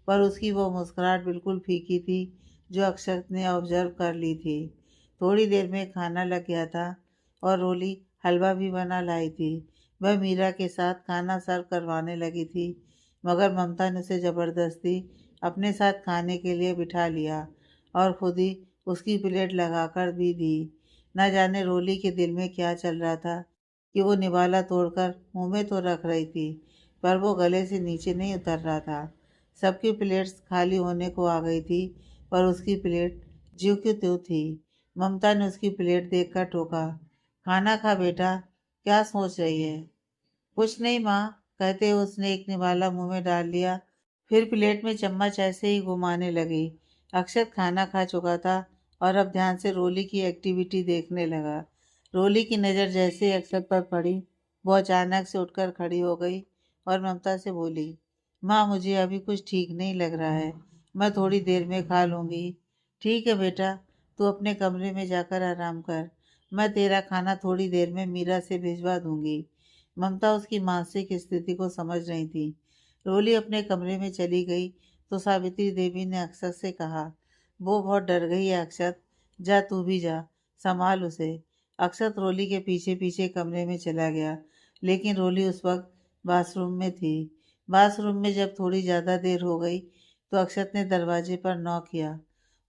पर उसकी वो मुस्कुराहट बिल्कुल फीकी थी, जो अक्षत ने ऑब्जर्व कर ली थी। थोड़ी देर में खाना लग गया था, और रोली हलवा भी बना लाई थी। वह मीरा के साथ खाना सर्व करवाने लगी थी, मगर ममता ने उसे ज़बरदस्ती अपने साथ खाने के लिए बिठा लिया, और खुद ही उसकी प्लेट लगाकर भी दी। न जाने रोली के दिल में क्या चल रहा था कि वो निवाला तोड़कर मुंह में तो रख रही थी, पर वो गले से नीचे नहीं उतर रहा था। सबकी प्लेट्स खाली होने को आ गई थी, पर उसकी प्लेट ज्यों की त्यों थी। ममता ने उसकी प्लेट देखकर टोका, खाना खा बेटा, क्या सोच रही है? कुछ नहीं माँ, कहते हुए उसने एक निवाला मुंह में डाल लिया, फिर प्लेट में चम्मच ऐसे ही घुमाने लगी। अक्षत खाना खा चुका था, और अब ध्यान से रोली की एक्टिविटी देखने लगा। रोली की नज़र जैसे ही अक्षत पर पड़ी, वो अचानक से उठकर खड़ी हो गई और ममता से बोली, माँ मुझे अभी कुछ ठीक नहीं लग रहा है, मैं थोड़ी देर में खा लूँगी। ठीक है बेटा, तू अपने कमरे में जाकर आराम कर, मैं तेरा खाना थोड़ी देर में मीरा से भिजवा दूँगी। ममता उसकी मानसिक स्थिति को समझ रही थी। रोली अपने कमरे में चली गई तो सावित्री देवी ने अक्षत से कहा, वो बहुत डर गई है अक्षत, जा तू भी जा, संभाल उसे। अक्षत रोली के पीछे पीछे कमरे में चला गया, लेकिन रोली उस वक्त बाथरूम में थी। बाथरूम में जब थोड़ी ज़्यादा देर हो गई तो अक्षत ने दरवाजे पर नॉक किया।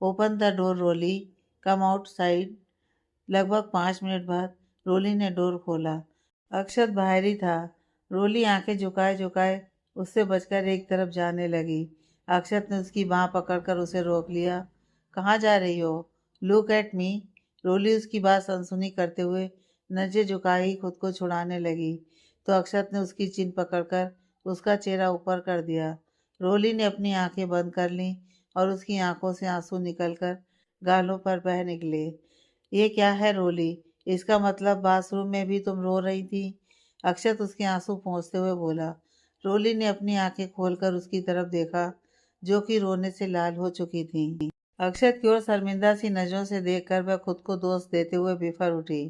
Open the door Roli, come outside. लगभग 5 मिनट बाद रोली ने डोर खोला। अक्षत बाहर ही था। रोली आंखें झुकाए झुकाए उससे बचकर एक तरफ जाने लगी। अक्षत ने उसकी बाँह पकड़कर उसे रोक लिया। कहाँ जा रही हो? लुक एट मी। रोली उसकी बात अनसुनी करते हुए नज़र झुकाए ही खुद को छुड़ाने लगी, तो अक्षत ने उसकी चिन पकड़कर उसका चेहरा ऊपर कर दिया। रोली ने अपनी आंखें बंद कर लीं, और उसकी आंखों से आंसू निकलकर गालों पर बह निकले। ये क्या है रोली? इसका मतलब बाथरूम में भी तुम रो रही थी? अक्षत उसके आंसू पोंछते हुए बोला। रोली ने अपनी आंखें खोलकर उसकी तरफ देखा, जो कि रोने से लाल हो चुकी थी। अक्षत की ओर शर्मिंदा सी नजरों से देखकर वह खुद को दोष देते हुए बिफर उठी।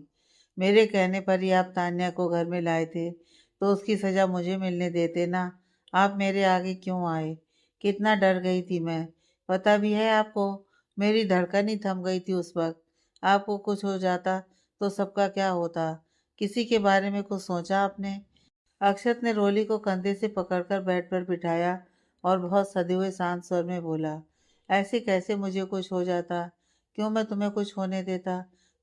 मेरे कहने पर ही आप तान्या को घर में लाए थे, तो उसकी सजा मुझे मिलने देते ना। आप मेरे आगे क्यों आए? कितना डर गई थी मैं, पता भी है आपको? मेरी धड़कन ही थम गई थी उस वक्त। आपको कुछ हो जाता तो सबका क्या होता? किसी के बारे में कुछ सोचा आपने? अक्षत ने रोली को कंधे से पकड़कर बेड पर बिठाया, और बहुत सदे हुए शांत स्वर में बोला, ऐसे कैसे मुझे कुछ हो जाता? क्यों मैं तुम्हें कुछ होने देता?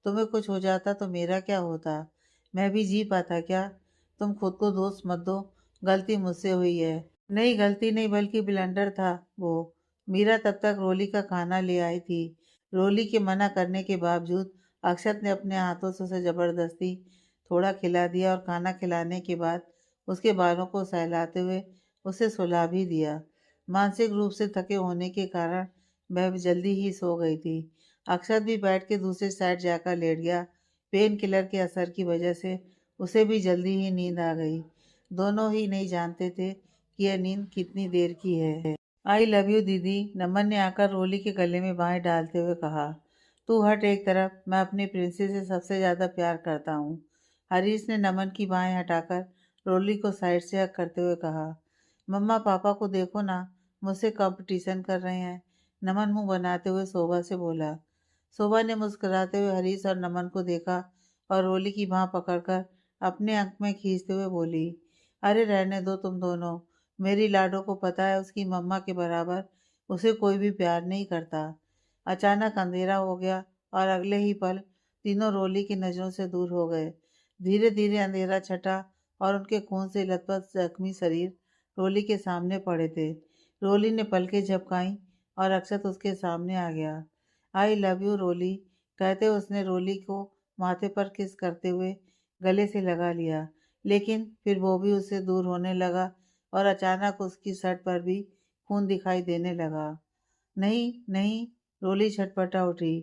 तुम्हें कुछ हो जाता तो मेरा क्या होता? मैं भी जी पाता क्या? तुम खुद को दोष मत दो, गलती मुझसे हुई है। नहीं, गलती नहीं, बल्कि ब्लंडर था वो। मीरा तब तक रोली का खाना ले आई थी। रोली के मना करने के बावजूद अक्षत ने अपने हाथों से उसे जबरदस्ती थोड़ा खिला दिया, और खाना खिलाने के बाद उसके बालों को सहलाते हुए उसे सुला भी दिया। मानसिक रूप से थके होने के कारण वह जल्दी ही सो गई थी। अक्षत भी बेड के दूसरे साइड जाकर लेट गया। पेन किलर के असर की वजह से उसे भी जल्दी ही नींद आ गई। दोनों ही नहीं जानते थे कि यह नींद कितनी देर की है। आई लव यू दीदी, नमन ने आकर रोली के गले में बाहें डालते हुए कहा। तू हट एक तरफ, मैं अपनी प्रिंसी से सबसे ज़्यादा प्यार करता हूँ। हरीश ने नमन की बाहें हटाकर रोली को साइड से हक करते हुए कहा। मम्मा पापा को देखो ना, मुझसे कंपटीशन कर रहे हैं, नमन मुंह बनाते हुए शोभा से बोला। शोभा ने मुस्कुराते हुए हरीश और नमन को देखा और रोली की बाह पकड़कर अपने अंक में खींचते हुए बोली, अरे रहने दो तुम दोनों, मेरी लाडो को पता है उसकी मम्मा के बराबर उसे कोई भी प्यार नहीं करता। अचानक अंधेरा हो गया और अगले ही पल तीनों रोली की नज़रों से दूर हो गए। धीरे धीरे अंधेरा छटा और उनके खून से लथपथ जख्मी शरीर रोली के सामने पड़े थे। रोली ने पलकें झपकाईं और अक्षत उसके सामने आ गया। आई लव यू रोली, कहते उसने रोली को माथे पर किस करते हुए गले से लगा लिया, लेकिन फिर वो भी उससे दूर होने लगा और अचानक उसकी शर्ट पर भी खून दिखाई देने लगा। नहीं नहीं, रोली छटपटा उठी।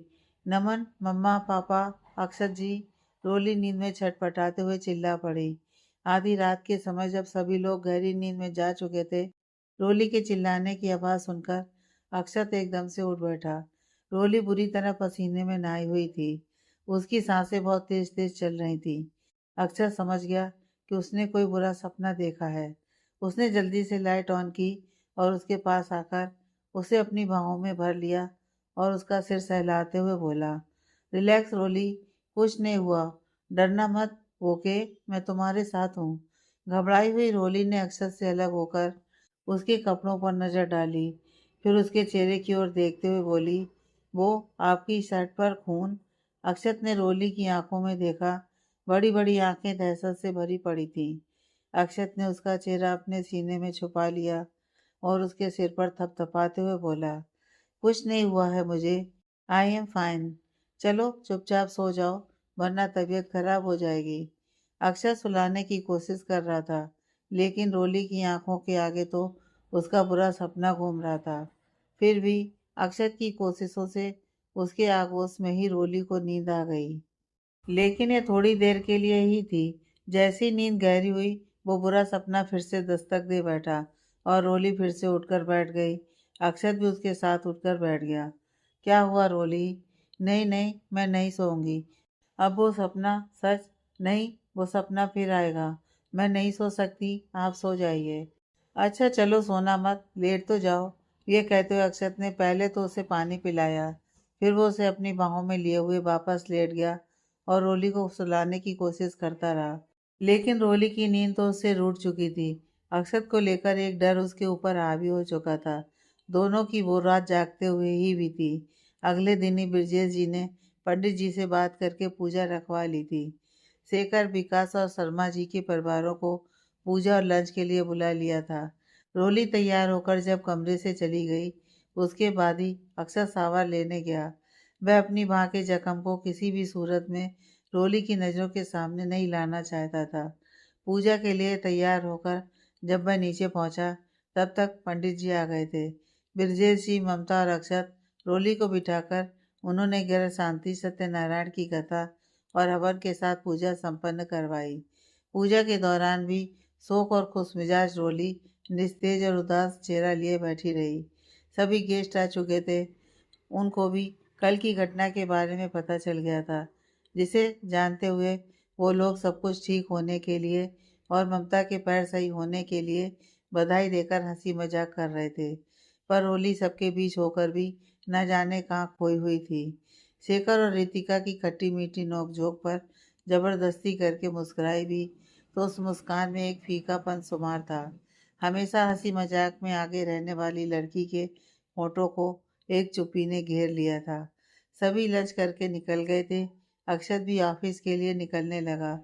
नमन, मम्मा पापा, अक्षत जी, रोली नींद में छटपटाते हुए चिल्ला पड़ी। आधी रात के समय जब सभी लोग गहरी नींद में जा चुके थे, रोली के चिल्लाने की आवाज़ सुनकर अक्षत एकदम से उठ बैठा। रोली बुरी तरह पसीने में नहाई हुई थी। उसकी सांसें बहुत तेज तेज चल रही थी। अक्षत समझ गया कि उसने कोई बुरा सपना देखा है। उसने जल्दी से लाइट ऑन की और उसके पास आकर उसे अपनी बाहों में भर लिया और उसका सिर सहलाते हुए बोला, रिलैक्स रोली, कुछ नहीं हुआ, डरना मत, ओके, मैं तुम्हारे साथ हूँ। घबराई हुई रोली ने अक्षत से अलग होकर उसके कपड़ों पर नज़र डाली, फिर उसके चेहरे की ओर देखते हुए बोली, वो आपकी शर्ट पर खून। अक्षत ने रोली की आंखों में देखा। बड़ी बड़ी आंखें दहशत से भरी पड़ी थीं। अक्षत ने उसका चेहरा अपने सीने में छुपा लिया और उसके सिर पर थपथपाते हुए बोला, कुछ नहीं हुआ है मुझे, आई एम फाइन। चलो चुपचाप सो जाओ, वरना तबीयत खराब हो जाएगी। अक्षत सुलाने की कोशिश कर रहा था, लेकिन रोली की आंखों के आगे तो उसका बुरा सपना घूम रहा था। फिर भी अक्षत की कोशिशों से उसके आगोश में ही रोली को नींद आ गई। लेकिन ये थोड़ी देर के लिए ही थी। जैसी नींद गहरी हुई, वो बुरा सपना फिर से दस्तक दे बैठा और रोली फिर से उठकर बैठ गई। अक्षत भी उसके साथ उठकर बैठ गया। क्या हुआ रोली? नहीं नहीं, मैं नहीं सोऊंगी। अब वो सपना सच? नहीं, वो सपना फिर आएगा। मैं नहीं सो सकती, आप सो जाइए। अच्छा चलो सोना मत, लेट तो जाओ। ये कहते हुए अक्षत ने पहले तो उसे पानी पिलाया, फिर वो उसे अपनी बाहों में लिए हुए वापस लेट गया और रोली को सुलाने की कोशिश करता रहा। लेकिन रोली की नींद तो उससे रूठ चुकी थी। अक्षत को लेकर एक डर उसके ऊपर हावी हो चुका था। दोनों की वो रात जागते हुए ही बीती। अगले दिन ही ब्रजेश जी ने पंडित जी से बात करके पूजा रखवा ली थी। शेखर, विकास और शर्मा जी के परिवारों को पूजा और लंच के लिए बुला लिया था। रोली तैयार होकर जब कमरे से चली गई, उसके बाद ही अक्षर सावर लेने गया। वह अपनी माँ के जख्म को किसी भी सूरत में रोली की नज़रों के सामने नहीं लाना चाहता था। पूजा के लिए तैयार होकर जब वह नीचे पहुंचा, तब तक पंडित जी आ गए थे। ब्रजेश जी, ममता और अक्षत रोली को बिठाकर उन्होंने ग्रह शांति सत्यनारायण की कथा और हवन के साथ पूजा संपन्न करवाई। पूजा के दौरान भी शोक और खुशमिजाज रोली निस्तेज और उदास चेहरा लिए बैठी रही। सभी गेस्ट आ चुके थे। उनको भी कल की घटना के बारे में पता चल गया था, जिसे जानते हुए वो लोग सब कुछ ठीक होने के लिए और ममता के पैर सही होने के लिए बधाई देकर हंसी मजाक कर रहे थे। पर होली सबके बीच होकर भी न जाने कहाँ खोई हुई थी। शेखर और रितिका की खट्टी मीठी नोक-झोंक पर जबरदस्ती करके मुस्कुराई भी, तो उस मुस्कान में एक फीकापन शुमार था। हमेशा हंसी मजाक में आगे रहने वाली लड़की के होठों को एक चुप्पी ने घेर लिया था। सभी लंच करके निकल गए थे। अक्षत भी ऑफिस के लिए निकलने लगा।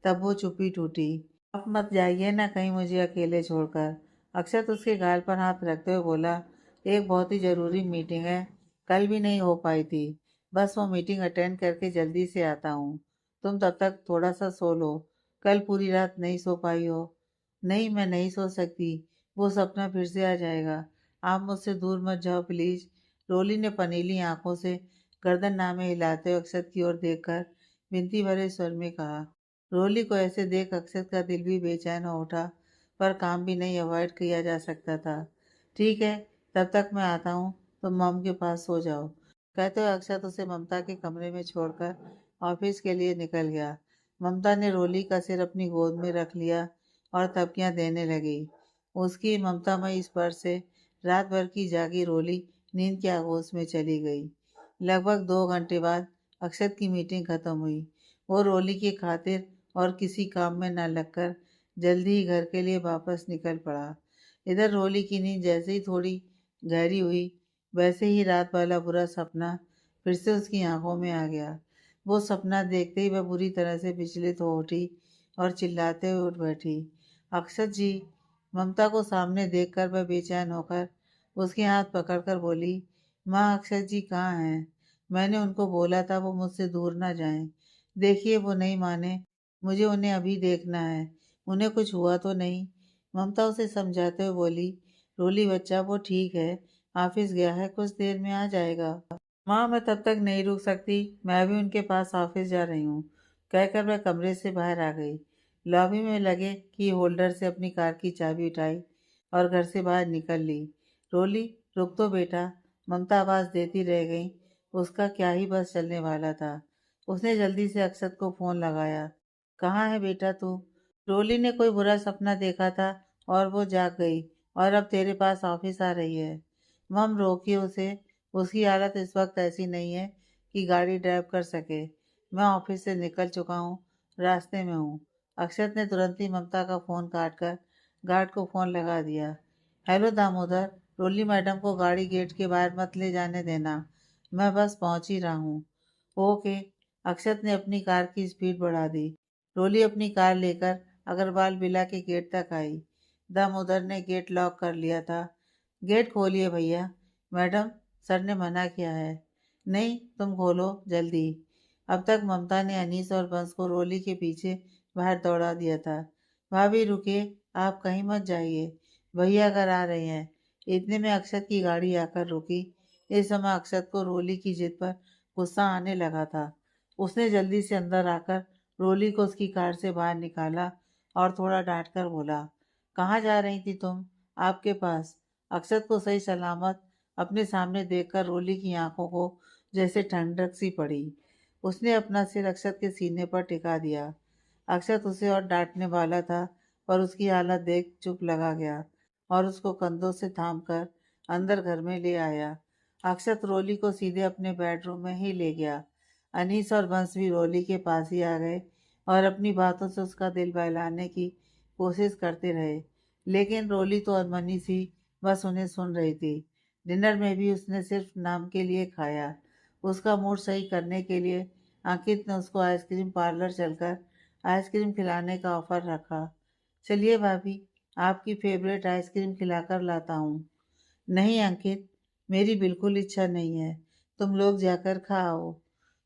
तब वो चुप्पी टूटी। आप मत जाइए ना कहीं मुझे अकेले छोड़कर। अक्षत उसके गाल पर हाथ रखते हुए बोला, एक बहुत ही ज़रूरी मीटिंग है, कल भी नहीं हो पाई थी। बस वो मीटिंग अटेंड करके जल्दी से आता हूँ। तुम तब तक थोड़ा सा सो लो, कल पूरी रात नहीं सो पाई हो। नहीं, मैं नहीं सो सकती। वो सपना फिर से आ जाएगा। आप मुझसे दूर मत जाओ प्लीज़। रोली ने पनीली आंखों से गर्दन नामे हिलाते हुए अक्षत की ओर देखकर विनती भरे स्वर में कहा। रोली को ऐसे देख अक्षत का दिल भी बेचैन हो उठा, पर काम भी नहीं अवॉइड किया जा सकता था। ठीक है, तब तक मैं आता हूँ, तुम मॉम के पास सो जाओ। कहते हुए अक्षत उसे ममता के कमरे में छोड़कर ऑफिस के लिए निकल गया। ममता ने रोली का सिर अपनी गोद में रख लिया और थपकियां देने लगी। उसकी ममतामयी स्पर्श से रात भर की जागी रोली नींद के आगोश में चली गई। लगभग 2 घंटे बाद अक्षत की मीटिंग खत्म हुई। वो रोली की खातिर और किसी काम में न लगकर जल्दी ही घर के लिए वापस निकल पड़ा। इधर रोली की नींद जैसे ही थोड़ी गहरी हुई, वैसे ही रात वाला बुरा सपना फिर से उसकी आंखों में आ गया। वो सपना देखते ही वह बुरी तरह से विचलित हो उठी और चिल्लाते हुए उठ बैठी। अक्षत जी! ममता को सामने देखकर वह बेचैन होकर उसके हाथ पकड़कर बोली, माँ अक्षत जी कहाँ हैं? मैंने उनको बोला था वो मुझसे दूर ना जाएं। देखिए वो नहीं माने। मुझे उन्हें अभी देखना है। उन्हें कुछ हुआ तो नहीं? ममता उसे समझाते हुए बोली, रोली बच्चा वो ठीक है, ऑफिस गया है, कुछ देर में आ जाएगा। माँ मैं तब तक नहीं रुक सकती, मैं भी उनके पास ऑफिस जा रही हूँ, कहकर वह कमरे से बाहर आ गई। लॉबी में लगे की होल्डर से अपनी कार की चाबी उठाई और घर से बाहर निकल ली। रोली रुक तो बेटा, ममता आवाज़ देती रह गई। उसका क्या ही बस चलने वाला था। उसने जल्दी से अक्षत को फ़ोन लगाया। कहाँ है बेटा तू? रोली ने कोई बुरा सपना देखा था और वो जाग गई और अब तेरे पास ऑफिस आ रही है। मम रोकिए उसे, उसकी हालत इस वक्त ऐसी नहीं है कि गाड़ी ड्राइव कर सके। मैं ऑफिस से निकल चुका हूँ, रास्ते में हूँ। अक्षत ने तुरंत ही ममता का फ़ोन काटकर गार्ड को फ़ोन लगा दिया। हेलो दामोदर, रोली मैडम को गाड़ी गेट के बाहर मत ले जाने देना, मैं बस पहुँच ही रहा हूँ। ओके। अक्षत ने अपनी कार की स्पीड बढ़ा दी। रोली अपनी कार लेकर अग्रवाल विला के गेट तक आई। दामोदर ने गेट लॉक कर लिया था। गेट खोलिए भैया। मैडम, सर ने मना किया है। नहीं, तुम खोलो जल्दी। अब तक ममता ने अनीस और बंस को रोली के पीछे बाहर दौड़ा दिया था। भाभी रुकिए, आप कहीं मत जाइए, भैया अगर आ रहे हैं। इतने में अक्षत की गाड़ी आकर रुकी। इस समय अक्षत को रोली की जिद पर गुस्सा आने लगा था। उसने जल्दी से अंदर आकर रोली को उसकी कार से बाहर निकाला और थोड़ा डांट कर बोला, कहाँ जा रही थी तुम? आपके पास। अक्षत को सही सलामत अपने सामने देखकर रोली की आंखों को जैसे ठंडक सी पड़ी। उसने अपना सिर अक्षत के सीने पर टिका दिया। अक्षत उसे और डांटने वाला था, पर उसकी हालत देख चुप लगा गया और उसको कंधों से थाम कर अंदर घर में ले आया। अक्षत रोली को सीधे अपने बेडरूम में ही ले गया। अनीस और बंस भी रोली के पास ही आ गए और अपनी बातों से उसका दिल बहलाने की कोशिश करते रहे, लेकिन रोली तो अनमनी सी बस उन्हें सुन रही थी। डिनर में भी उसने सिर्फ नाम के लिए खाया। उसका मूड सही करने के लिए अंकित ने उसको आइसक्रीम पार्लर चलकर आइसक्रीम खिलाने का ऑफर रखा। चलिए भाभी, आपकी फेवरेट आइसक्रीम खिलाकर लाता हूँ। नहीं अंकित, मेरी बिल्कुल इच्छा नहीं है, तुम लोग जाकर खाओ।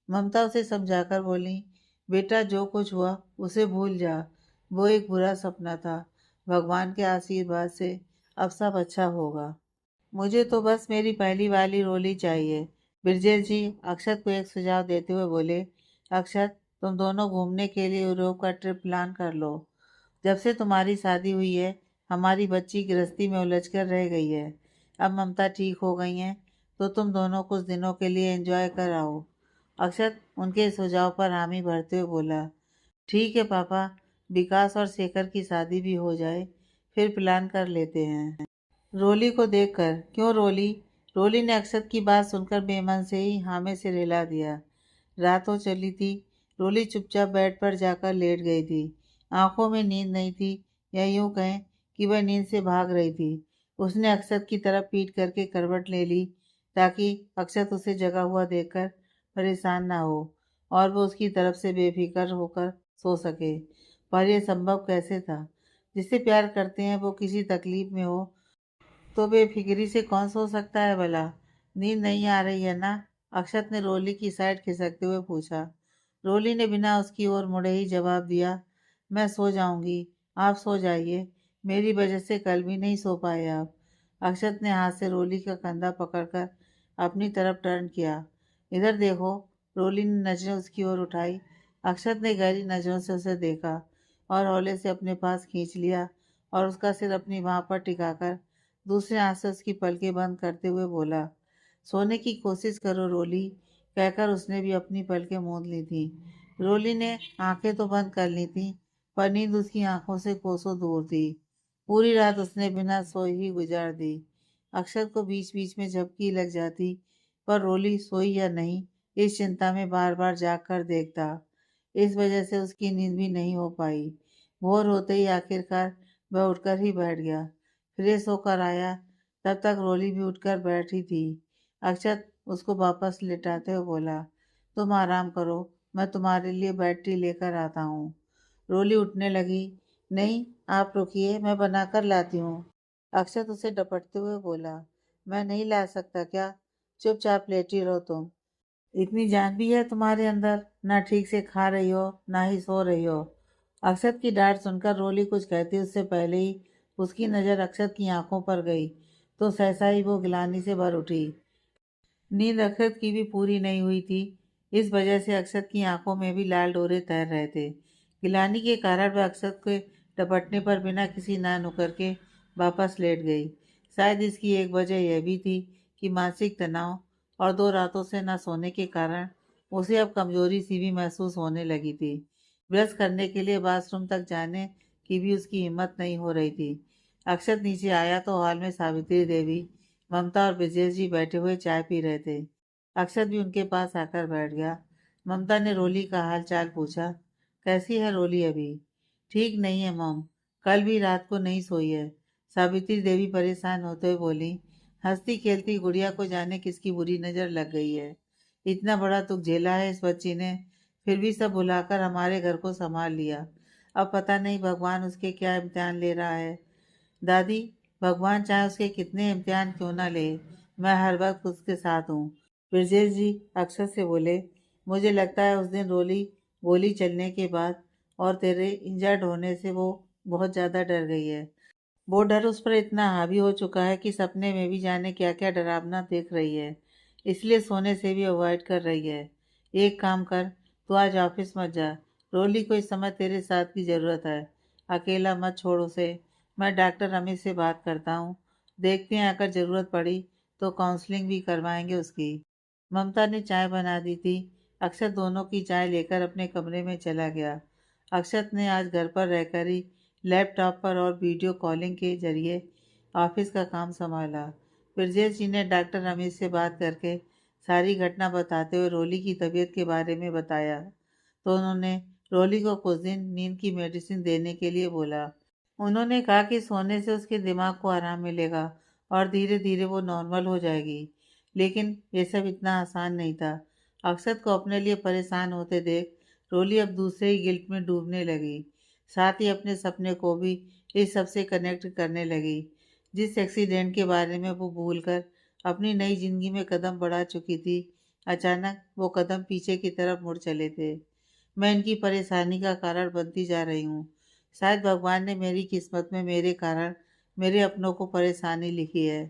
ममता उसे समझाकर बोली, बेटा जो कुछ हुआ उसे भूल जा, वो एक बुरा सपना था, भगवान के आशीर्वाद से अब सब अच्छा होगा। मुझे तो बस मेरी पहली वाली रोली चाहिए। बिरजेश जी अक्षत को एक सुझाव देते हुए बोले, अक्षत तुम दोनों घूमने के लिए यूरोप का ट्रिप प्लान कर लो। जब से तुम्हारी शादी हुई है, हमारी बच्ची गृहस्थी में उलझ कर रह गई है। अब ममता ठीक हो गई हैं, तो तुम दोनों कुछ दिनों के लिए एंजॉय कर आओ। अक्षत उनके सुझाव पर हामी भरते हुए बोला, ठीक है पापा, विकास और शेखर की शादी भी हो जाए, फिर प्लान कर लेते हैं। रोली को देखकर, क्यों रोली? रोली ने अक्षत की बात सुनकर बेमन से ही हाँ में सिर हिला दिया। रात हो चली थी। रोली चुपचाप बेड पर जाकर लेट गई थी। आंखों में नींद नहीं थी, या यूं कहें कि वह नींद से भाग रही थी। उसने अक्षत की तरफ पीट करके करवट ले ली, ताकि अक्षत उसे जगा हुआ देखकर परेशान ना हो और वो उसकी तरफ से बेफिक्र होकर सो सके। पर यह संभव कैसे था? जिसे प्यार करते हैं वो किसी तकलीफ में हो तो बेफिक्री से कौन सो सकता है भला? नींद नहीं आ रही है ना? अक्षत ने रोली की साइड खिसकते हुए पूछा। रोली ने बिना उसकी ओर मुड़े ही जवाब दिया, मैं सो जाऊंगी, आप सो जाइए। मेरी वजह से कल भी नहीं सो पाए आप। अक्षत ने हाथ से रोली का कंधा पकड़कर अपनी तरफ टर्न किया। इधर देखो। रोली ने नजरें उसकी ओर उठाई। अक्षत ने गहरी नजरों से उसे देखा और हौले से अपने पास खींच लिया और उसका सिर अपनी बाह पर टिकाकर दूसरे हाथ से उसकी पलकें बंद करते हुए बोला, सोने की कोशिश करो रोली। कहकर उसने भी अपनी पलकें मूंद ली थी। रोली ने आंखें तो बंद कर ली थी, पर नींद उसकी आंखों से कोसों दूर थी। पूरी रात उसने बिना सोए ही गुजार दी। अक्षत को बीच बीच में झपकी लग जाती, पर रोली सोई या नहीं इस चिंता में बार बार जाग कर देखता। इस वजह से उसकी नींद भी नहीं हो पाई। भोर होते ही आखिरकार वह उठकर ही बैठ गया। फ्रेश होकर आया, तब तक रोली भी उठकर बैठी थी। अक्षत उसको वापस लेटाते हुए बोला, तुम आराम करो, मैं तुम्हारे लिए बेड टी लेकर आता हूँ। रोली उठने लगी। नहीं, आप रुकिए, मैं बनाकर लाती हूँ। अक्षत उसे डपटते हुए बोला, मैं नहीं ला सकता क्या? चुपचाप लेटी रहो तुम। इतनी जान भी है तुम्हारे अंदर? ना ठीक से खा रही हो, ना ही सो रही हो। अक्षत की डांट सुनकर रोली कुछ कहती उससे पहले ही उसकी नज़र अक्षत की आंखों पर गई, तो सहसा ही वो गिलानी से भर उठी। नींद अक्षत की भी पूरी नहीं हुई थी। इस वजह से अक्षत की आंखों में भी लाल डोरे तैर रहे थे। गिलानी के कारण वह अक्षत के टपटने पर बिना किसी ना नुकर के वापस लेट गई। शायद इसकी एक वजह यह भी थी कि मानसिक तनाव और 2 रातों से न सोने के कारण उसे अब कमजोरी सी भी महसूस होने लगी थी। ब्रश करने के लिए बाथरूम तक जाने की भी उसकी हिम्मत नहीं हो रही थी। अक्षत नीचे आया तो हॉल में सावित्री देवी, ममता और ब्रजेश जी बैठे हुए चाय पी रहे थे। अक्षत भी उनके पास आकर बैठ गया। ममता ने रोली का हाल चाल पूछा। कैसी है रोली अभी? ठीक नहीं है मॉम, कल भी रात को नहीं सोई है। सावित्री देवी परेशान होते हुए बोली। हंसती खेलती गुड़िया को जाने किसकी बुरी नज़र लग गई है। इतना बड़ा दुख झेला है इस बच्ची ने, फिर भी सब भुलाकर हमारे घर को संभाल लिया। अब पता नहीं भगवान उसके क्या इम्तिहान ले रहा है। दादी, भगवान चाहे उसके कितने इम्तिहान क्यों ना ले, मैं हर वक्त उसके साथ हूँ। ब्रजेश जी अक्षत से बोले, मुझे लगता है उस दिन रोली गोली चलने के बाद और तेरे इंजर्ड होने से वो बहुत ज़्यादा डर गई है। वो डर उस पर इतना हावी हो चुका है कि सपने में भी जाने क्या क्या डरावना देख रही है, इसलिए सोने से भी अवॉइड कर रही है। एक काम कर, तू आज ऑफिस मत जा। रोली को इस समय तेरे साथ की ज़रूरत है। अकेला मत छोड़ उसे। मैं डॉक्टर अमित से बात करता हूँ, देखते हैं अगर ज़रूरत पड़ी तो काउंसलिंग भी करवाएंगे उसकी। ममता ने चाय बना दी थी। अक्षत दोनों की चाय लेकर अपने कमरे में चला गया। अक्षत ने आज घर पर रहकर ही लैपटॉप पर और वीडियो कॉलिंग के जरिए ऑफिस का काम संभाला। ब्रजेश जी ने डॉक्टर अमित से बात करके सारी घटना बताते हुए रोली की तबीयत के बारे में बताया, तो उन्होंने रोली को कुछ दिन नींद की मेडिसिन देने के लिए बोला। उन्होंने कहा कि सोने से उसके दिमाग को आराम मिलेगा और धीरे धीरे वो नॉर्मल हो जाएगी। लेकिन ये सब इतना आसान नहीं था। अक्षत को अपने लिए परेशान होते देख रोली अब दूसरे ही गिल्ट में डूबने लगी। साथ ही अपने सपने को भी इस सब से कनेक्ट करने लगी, जिस एक्सीडेंट के बारे में वो भूलकर अपनी नई जिंदगी में कदम बढ़ा चुकी थी। अचानक वो कदम पीछे की तरफ मुड़ चले थे। मैं इनकी परेशानी का कारण बनती जा रही हूँ। शायद भगवान ने मेरी किस्मत में मेरे कारण मेरे अपनों को परेशानी लिखी है।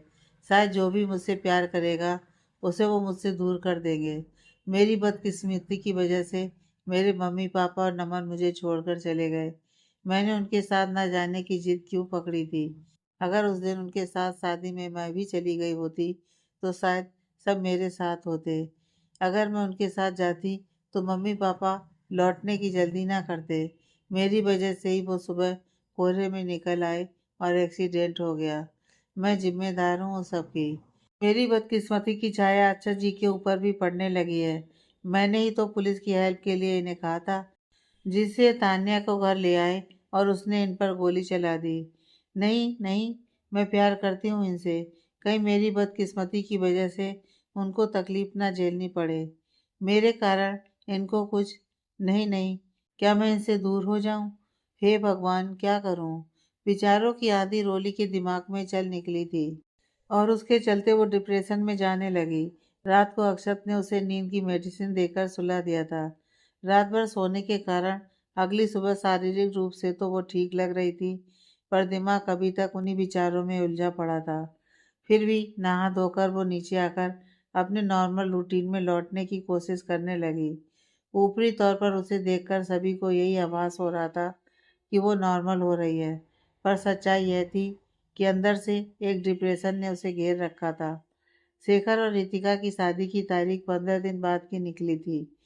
शायद जो भी मुझसे प्यार करेगा उसे वो मुझसे दूर कर देंगे। मेरी बदकिस्मती की वजह से मेरे मम्मी पापा और नमन मुझे छोड़कर चले गए। मैंने उनके साथ ना जाने की जिद क्यों पकड़ी थी। अगर उस दिन उनके साथ शादी में मैं भी चली गई होती तो शायद सब मेरे साथ होते। अगर मैं उनके साथ जाती तो मम्मी पापा लौटने की जल्दी ना करते। मेरी वजह से ही वो सुबह कोहरे में निकल आए और एक्सीडेंट हो गया। मैं जिम्मेदार हूँ उस सब की। मेरी बदकिस्मती की छाया अक्षय जी के ऊपर भी पड़ने लगी है। मैंने ही तो पुलिस की हेल्प के लिए इन्हें कहा था, जिससे तान्या को घर ले आए और उसने इन पर गोली चला दी। नहीं नहीं, मैं प्यार करती हूँ इनसे। कहीं मेरी बदकिस्मती की वजह से उनको तकलीफ ना झेलनी पड़े। मेरे कारण इनको कुछ नहीं नहीं, क्या मैं इनसे दूर हो जाऊं? हे भगवान, क्या करूं? विचारों की आंधी रोली के दिमाग में चल निकली थी और उसके चलते वो डिप्रेशन में जाने लगी। रात को अक्षत ने उसे नींद की मेडिसिन देकर सुला दिया था। रात भर सोने के कारण अगली सुबह शारीरिक रूप से तो वो ठीक लग रही थी, पर दिमाग अभी तक उन्हीं विचारों में उलझा पड़ा था। फिर भी नहा धोकर वो नीचे आकर अपने नॉर्मल रूटीन में लौटने की कोशिश करने लगी। ऊपरी तौर पर उसे देखकर सभी को यही आभास हो रहा था कि वो नॉर्मल हो रही है, पर सच्चाई यह थी कि अंदर से एक डिप्रेशन ने उसे घेर रखा था। शेखर और रितिका की शादी की तारीख 15 दिन बाद की निकली थी।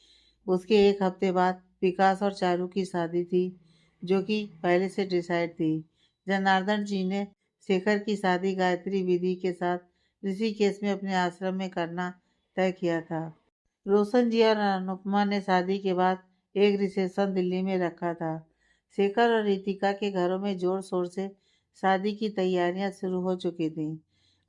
उसके एक हफ्ते बाद विकास और चारू की शादी थी, जो कि पहले से डिसाइड थी। जनार्दन जी ने शेखर की शादी गायत्री विधि के साथ ऋषिकेश में अपने आश्रम में करना तय किया था। रोशन जी और अनुपमा ने शादी के बाद एक रिसेप्शन दिल्ली में रखा था। शेखर और रितिका के घरों में जोर शोर से शादी की तैयारियां शुरू हो चुकी थीं।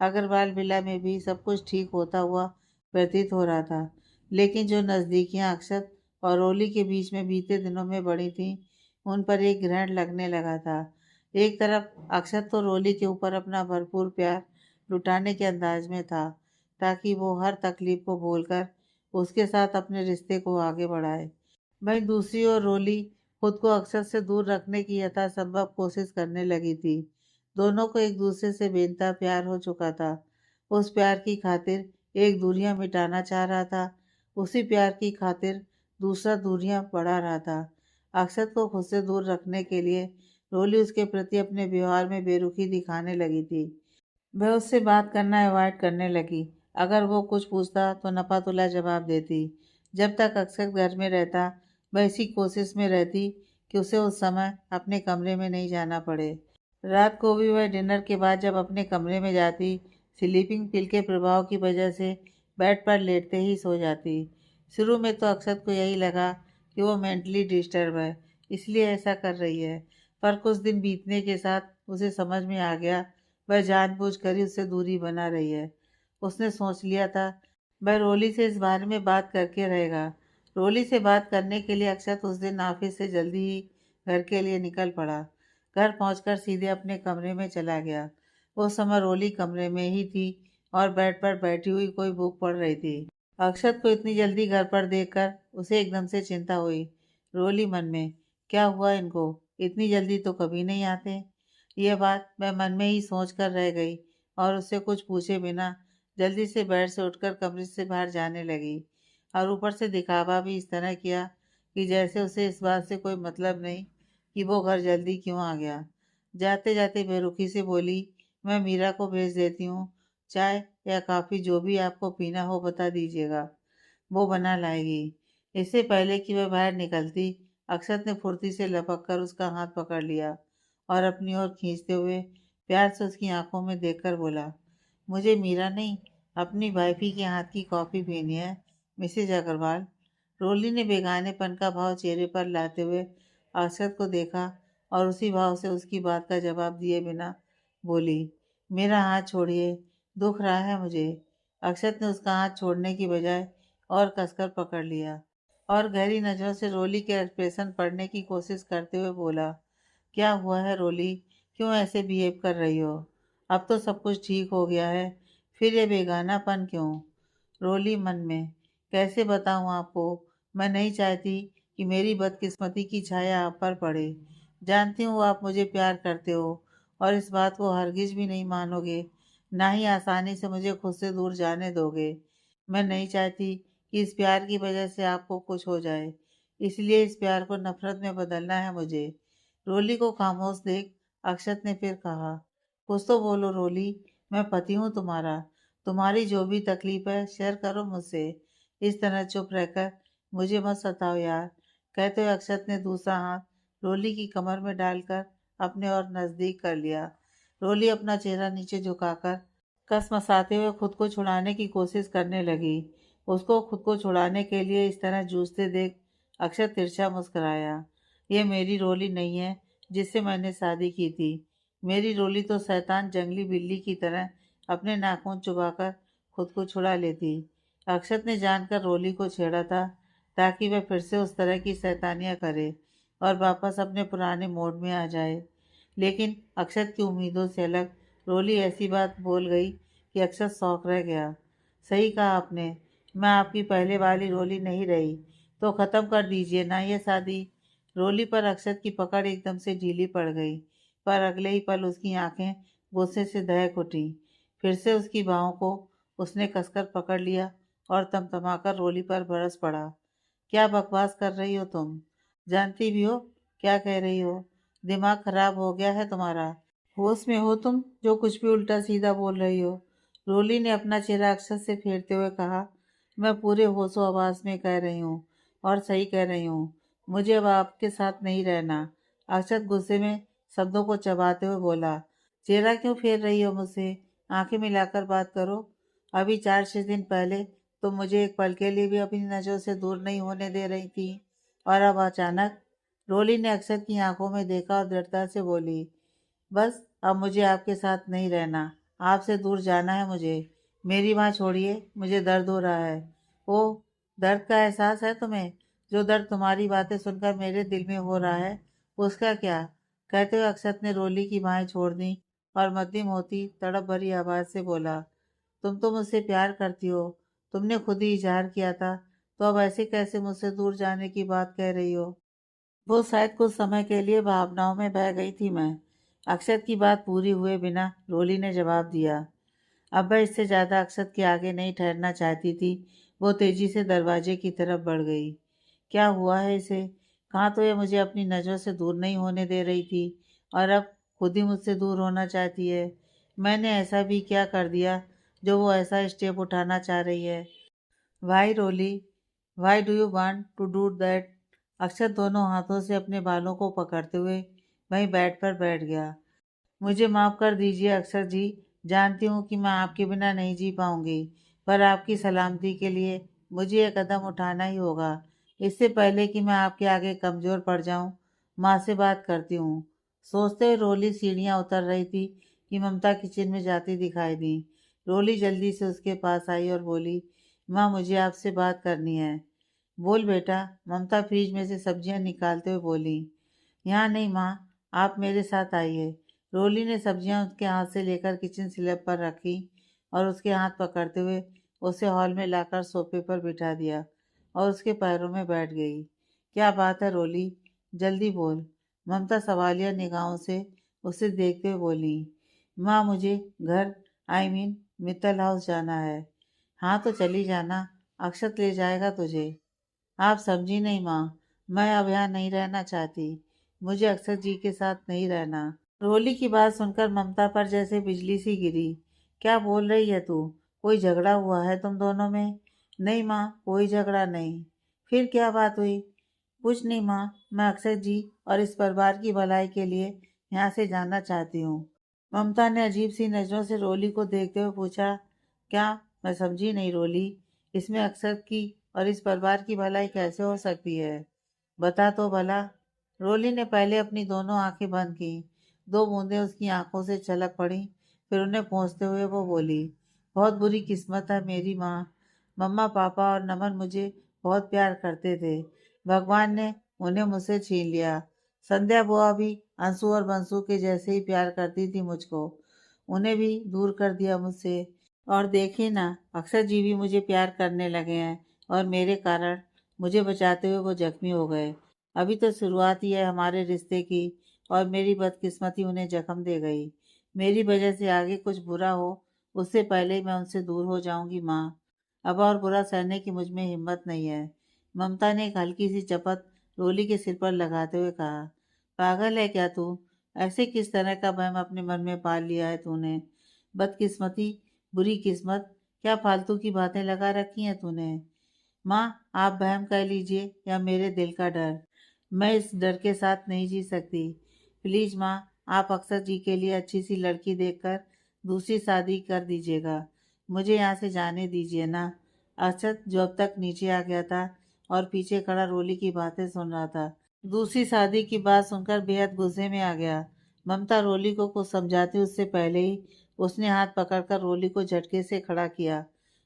अग्रवाल विला में भी सब कुछ ठीक होता हुआ प्रतीत हो रहा था, लेकिन जो नज़दीकियां अक्षत और ओली के बीच में बीते दिनों में बढ़ी थीं, उन पर एक ग्रहण लगने लगा था। एक तरफ अक्षत तो रोली के ऊपर अपना भरपूर प्यार लुटाने के अंदाज में था, ताकि वो हर तकलीफ को भूलकर उसके साथ अपने रिश्ते को आगे बढ़ाए। वहीं दूसरी ओर रोली खुद को अक्षत से दूर रखने की यथासंभव कोशिश करने लगी थी। दोनों को एक दूसरे से बेनता प्यार हो चुका था। उस प्यार की खातिर एक दूरियां मिटाना चाह रहा था, उसी प्यार की खातिर दूसरा दूरियां बढ़ा रहा था। अक्षत को खुद से दूर रखने के लिए रोली उसके प्रति अपने व्यवहार में बेरुखी दिखाने लगी थी। वह उससे बात करना अवॉइड करने लगी। अगर वो कुछ पूछता तो नपा-तुला जवाब देती। जब तक अक्सर घर में रहता, वह इसी कोशिश में रहती कि उसे उस समय अपने कमरे में नहीं जाना पड़े। रात को भी वह डिनर के बाद जब अपने कमरे में जाती, स्लीपिंग पिल के प्रभाव की वजह से बेड पर लेटते ही सो जाती। शुरू में तो अक्षत को यही लगा कि वो मेंटली डिस्टर्ब है, इसलिए ऐसा कर रही है। पर कुछ दिन बीतने के साथ उसे समझ में आ गया, वह जानबूझकर ही उससे दूरी बना रही है। उसने सोच लिया था वह रोली से इस बारे में बात करके रहेगा। रोली से बात करने के लिए अक्षत उस दिन ऑफिस से जल्दी ही घर के लिए निकल पड़ा। घर पहुंचकर सीधे अपने कमरे में चला गया। उस समय रोली कमरे में ही थी और बेड पर बैठी हुई कोई बुक पढ़ रही थी। अक्षत को इतनी जल्दी घर पर देखकर उसे एकदम से चिंता हुई। रोली मन में, क्या हुआ इनको, इतनी जल्दी तो कभी नहीं आते। यह बात मैं मन में ही सोच कर रह गई और उससे कुछ पूछे बिना जल्दी से बेड से उठकर कमरे से बाहर जाने लगी, और ऊपर से दिखावा भी इस तरह किया कि जैसे उसे इस बात से कोई मतलब नहीं कि वो घर जल्दी क्यों आ गया। जाते जाते बेरुखी से बोली, मैं मीरा को भेज देती हूँ, चाय या कॉफ़ी जो भी आपको पीना हो बता दीजिएगा, वो बना लाएगी। इससे पहले कि वह बाहर निकलती, अक्षत ने फुर्ती से लपक कर उसका हाथ पकड़ लिया और अपनी ओर खींचते हुए प्यार से उसकी आंखों में देखकर बोला, मुझे मीरा नहीं, अपनी वाइफी के हाथ की कॉफ़ी पीनी है, मिसेज अग्रवाल। रोली ने बेगानेपन का भाव चेहरे पर लाते हुए अक्षत को देखा और उसी भाव से उसकी बात का जवाब दिए बिना बोली, मेरा हाथ छोड़िए, दुख रहा है मुझे। अक्षत ने उसका हाथ छोड़ने की बजाय और कसकर पकड़ लिया और गहरी नज़रों से रोली के एक्सप्रेशन पढ़ने की कोशिश करते हुए बोला, क्या हुआ है रोली, क्यों ऐसे बिहेव कर रही हो? अब तो सब कुछ ठीक हो गया है, फिर ये बेगानापन क्यों? रोली मन में, कैसे बताऊं आपको, मैं नहीं चाहती कि मेरी बदकिस्मती की छाया आप पर पड़े। जानती हूँ आप मुझे प्यार करते हो और इस बात को हरगिज भी नहीं मानोगे, ना ही आसानी से मुझे खुद से दूर जाने दोगे। मैं नहीं चाहती कि इस प्यार की वजह से आपको कुछ हो जाए, इसलिए इस प्यार को नफरत में बदलना है मुझे। रोली को खामोश देख अक्षत ने फिर कहा, कुछ तो बोलो रोली, मैं पति हूँ तुम्हारा, तुम्हारी जो भी तकलीफ है शेयर करो मुझसे। इस तरह चुप रहकर मुझे मत सताओ यार। कहते हुए अक्षत ने दूसरा हाथ रोली की कमर में डालकर अपने और नजदीक कर लिया। रोली अपना चेहरा नीचे झुकाकर कसमसाते हुए खुद को छुड़ाने की कोशिश करने लगी। उसको खुद को छुड़ाने के लिए इस तरह जूझते देख अक्षत तिरछा मुस्कुराया। ये मेरी रोली नहीं है जिससे मैंने शादी की थी। मेरी रोली तो शैतान जंगली बिल्ली की तरह अपने नाखून चुबाकर खुद को छुड़ा लेती। अक्षत ने जानकर रोली को छेड़ा था ताकि वह फिर से उस तरह की शैतानियां करे और वापस अपने पुराने मोड में आ जाए। लेकिन अक्षत की उम्मीदों से अलग रोली ऐसी बात बोल गई कि अक्षत शौक रह गया। सही कहा आपने, मैं आपकी पहले वाली रोली नहीं रही, तो ख़त्म कर दीजिए ना ये शादी। रोली पर अक्षत की पकड़ एकदम से ढीली पड़ गई। पर अगले ही पल उसकी आंखें गुस्से से दहक उठी। फिर से उसकी बाहों को उसने कसकर पकड़ लिया और तमतमाकर रोली पर बरस पड़ा। क्या बकवास कर रही हो तुम? जानती भी हो क्या कह रही हो? दिमाग खराब हो गया है तुम्हारा? होश में हो तुम जो कुछ भी उल्टा सीधा बोल रही हो? रोली ने अपना चेहरा अक्षत से फेरते हुए कहा। मैं पूरे होशो आवाज में कह रही हूँ और सही कह रही हूँ। मुझे अब आपके साथ नहीं रहना। अक्षत गुस्से में शब्दों को चबाते हुए बोला। चेहरा क्यों फेर रही हो मुझसे? आंखें मिलाकर बात करो। अभी 4-6 दिन पहले तुम मुझे एक पल के लिए भी अपनी नजरों से दूर नहीं होने दे रही थी, और अब अचानक? रोली ने अक्षत की आंखों में देखा और दृढ़ता से बोली। बस अब मुझे आपके साथ नहीं रहना। आपसे दूर जाना है मुझे। मेरी माँ छोड़िए, मुझे दर्द हो रहा है। ओह, दर्द का एहसास है तुम्हें? जो दर्द तुम्हारी बातें सुनकर मेरे दिल में हो रहा है, उसका क्या? कहते हुए अक्षत ने रोली की बाहें छोड़ दी और मध्यम होती तड़प भरी आवाज से बोला। तुम तो मुझसे प्यार करती हो। तुमने खुद ही इजहार किया था, तो अब ऐसे कैसे मुझसे दूर जाने की बात कह रही हो? वो शायद कुछ समय के लिए भावनाओं में बह गई थी मैं। अक्षत की बात पूरी हुए बिना रोली ने जवाब दिया। अब वह इससे ज्यादा अक्षत के आगे नहीं ठहरना चाहती थी। वो तेजी से दरवाजे की तरफ बढ़ गई। क्या हुआ है इसे? कहाँ तो ये मुझे अपनी नज़रों से दूर नहीं होने दे रही थी, और अब खुद ही मुझसे दूर होना चाहती है। मैंने ऐसा भी क्या कर दिया जो वो ऐसा स्टेप उठाना चाह रही है? Why Roli, why do you want to do that? Akshat दोनों हाथों से अपने बालों को पकड़ते हुए वहीं बेड पर बैठ गया। मुझे माफ़ कर दीजिए अक्षत जी। जानती हूँ कि मैं आपके बिना नहीं जी पाऊंगी, पर आपकी सलामती के लिए मुझे यह कदम उठाना ही होगा। इससे पहले कि मैं आपके आगे कमज़ोर पड़ जाऊं, माँ से बात करती हूँ। सोचते हुए रोली सीढ़ियाँ उतर रही थी कि ममता किचन में जाती दिखाई दी। रोली जल्दी से उसके पास आई और बोली। माँ, मुझे आपसे बात करनी है। बोल बेटा, ममता फ्रिज में से सब्जियां निकालते हुए बोली। यहाँ नहीं माँ, आप मेरे साथ आइए। रोली ने सब्जियां उसके हाथ से लेकर किचन स्लैब पर रखी और उसके हाथ पकड़ते हुए उसे हॉल में लाकर सोफे पर बिठा दिया और उसके पैरों में बैठ गई। क्या बात है रोली? जल्दी बोल। ममता सवालिया निगाहों से उसे देखते हुए बोली। माँ, मुझे घर, आई मीन मित्तल हाउस जाना है। हाँ तो चली जाना, अक्षत ले जाएगा तुझे। आप समझी नहीं माँ, मैं अब यहाँ नहीं रहना चाहती। मुझे अक्षत जी के साथ नहीं रहना। रोली की बात सुनकर ममता पर जैसे बिजली सी गिरी। क्या बोल रही है तू? कोई झगड़ा हुआ है तुम दोनों में? नहीं माँ, कोई झगड़ा नहीं। फिर क्या बात हुई? कुछ नहीं माँ, मैं अक्षत जी और इस परिवार की भलाई के लिए यहाँ से जाना चाहती हूँ। ममता ने अजीब सी नज़रों से रोली को देखते हुए पूछा। क्या? मैं समझी नहीं रोली। इसमें अक्षत की और इस परिवार की भलाई कैसे हो सकती है? बता तो भला। रोली ने पहले अपनी दोनों आंखें बंद की। दो बूंदें उसकी आंखों से छलक पड़ी। फिर उन्हें पोंछते हुए वो बोली। बहुत बुरी किस्मत है मेरी माँ। मम्मा पापा और नमन मुझे बहुत प्यार करते थे। भगवान ने उन्हें मुझसे छीन लिया। संध्या बुआ भी अंशु और बंसु के जैसे ही प्यार करती थी मुझको। उन्हें भी दूर कर दिया मुझसे। और देखिए ना, अक्षर जी भी मुझे प्यार करने लगे हैं, और मेरे कारण मुझे बचाते हुए वो जख्मी हो गए। अभी तो शुरुआत ही है हमारे रिश्ते की, और मेरी बदकिस्मती उन्हें जख्म दे गई। मेरी वजह से आगे कुछ बुरा हो, उससे पहले ही मैं उनसे दूर हो जाऊंगी माँ। अब और बुरा सहने की मुझ में हिम्मत नहीं है। ममता ने एक हल्की सी चपत रोली के सिर पर लगाते हुए कहा। पागल है क्या तू? ऐसे किस तरह का वहम अपने मन में पाल लिया है तूने? बदकिस्मती, बुरी किस्मत, क्या फालतू की बातें लगा रखी हैं तूने? माँ, आप वहम कह लीजिए या मेरे दिल का डर, मैं इस डर के साथ नहीं जी सकती। प्लीज माँ, आप अक्षर जी के लिए अच्छी सी लड़की देखकर दूसरी शादी कर दीजिएगा। मुझे यहाँ से जाने दीजिए ना। अक्षत, जो अब तक नीचे आ गया था और पीछे खड़ा रोली की बातें सुन रहा था, दूसरी शादी की बात सुनकर बेहद गुस्से में आ गया। ममता रोली को कुछ समझाती उससे पहले ही उसने हाथ पकड़कर रोली को झटके से खड़ा किया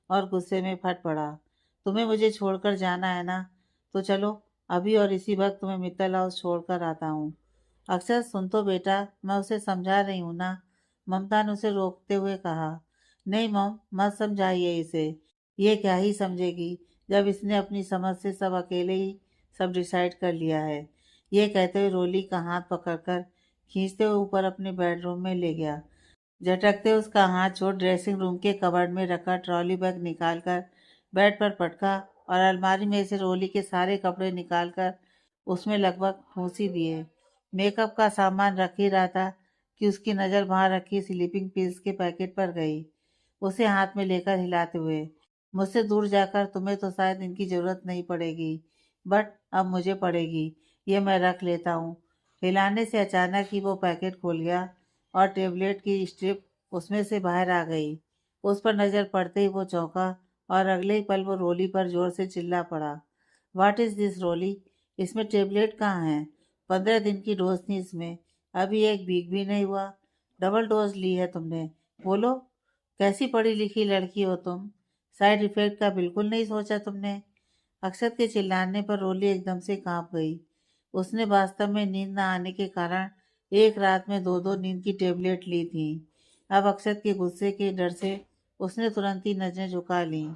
और गुस्से में फट पड़ा। तुम्हें मुझे छोड़कर जाना है ना? तो चलो, अभी और इसी वक्त तुम्हें मित्तल हाउस छोड़कर आता हूँ। अक्षर, सुन तो बेटा, मैं उसे समझा रही हूँ ना। ममता ने उसे रोकते हुए कहा। नहीं मम, मत समझाइए इसे। ये क्या ही समझेगी जब इसने अपनी समझ से सब अकेले ही सब डिसाइड कर लिया है। ये कहते हुए रोली का हाथ पकड़कर खींचते हुए ऊपर अपने बेडरूम में ले गया। झटकते उसका हाथ छोड़ ड्रेसिंग रूम के कबर्ड में रखा ट्रॉली बैग निकालकर बेड पर पटका और अलमारी में से रोली के सारे कपड़े निकालकर उसमें लगभग ठूंस ही दिए। मेकअप का सामान रख ही रहा था कि उसकी नज़र वहां रखी स्लीपिंग पिल्स के पैकेट पर गई। उसे हाथ में लेकर हिलाते हुए, मुझसे दूर जाकर तुम्हें तो शायद इनकी ज़रूरत नहीं पड़ेगी, बट अब मुझे पड़ेगी, ये मैं रख लेता हूँ। हिलाने से अचानक ही वो पैकेट खुल गया और टेबलेट की स्ट्रिप उसमें से बाहर आ गई। उस पर नज़र पड़ते ही वो चौंका और अगले ही पल वो रोली पर जोर से चिल्ला पड़ा। व्हाट इज़ दिस रोली? इसमें टेबलेट कहाँ है? 15 दिन की डोज थी इसमें, अभी एक वीक भी नहीं हुआ। डबल डोज ली है तुमने। बोलो, कैसी पढ़ी लिखी लड़की हो तुम? साइड इफेक्ट का बिल्कुल नहीं सोचा तुमने? अक्षत के चिल्लाने पर रोली एकदम से कांप गई। उसने वास्तव में नींद न आने के कारण एक रात में दो दो नींद की टेबलेट ली थी। अब अक्षत के गुस्से के डर से उसने तुरंत ही नजरें झुका लीं।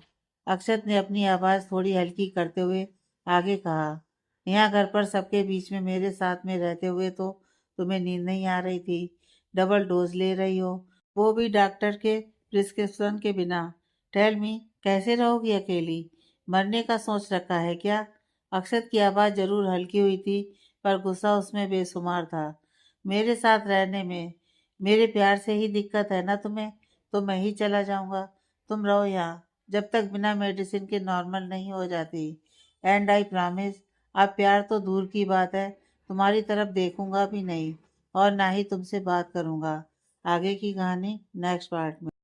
अक्षत ने अपनी आवाज़ थोड़ी हल्की करते हुए आगे कहा, यहाँ घर पर सबके बीच में मेरे साथ में रहते हुए तो तुम्हें नींद नहीं आ रही थी। डबल डोज ले रही हो, वो भी डॉक्टर के प्रिस्क्रिप्शन के बिना। टेल मी, कैसे रहोगी अकेली? मरने का सोच रखा है क्या? अक्षत की आवाज़ जरूर हल्की हुई थी, पर गुस्सा उसमें बेशुमार था। मेरे साथ रहने में मेरे प्यार से ही दिक्कत है ना तुम्हें? तो मैं ही चला जाऊंगा। तुम रहो यहाँ जब तक बिना मेडिसिन के नॉर्मल नहीं हो जाती। एंड आई प्रॉमिस, अब प्यार तो दूर की बात है, तुम्हारी तरफ देखूंगा भी नहीं और ना ही तुमसे बात करूंगा। आगे की कहानी नेक्स्ट पार्ट में।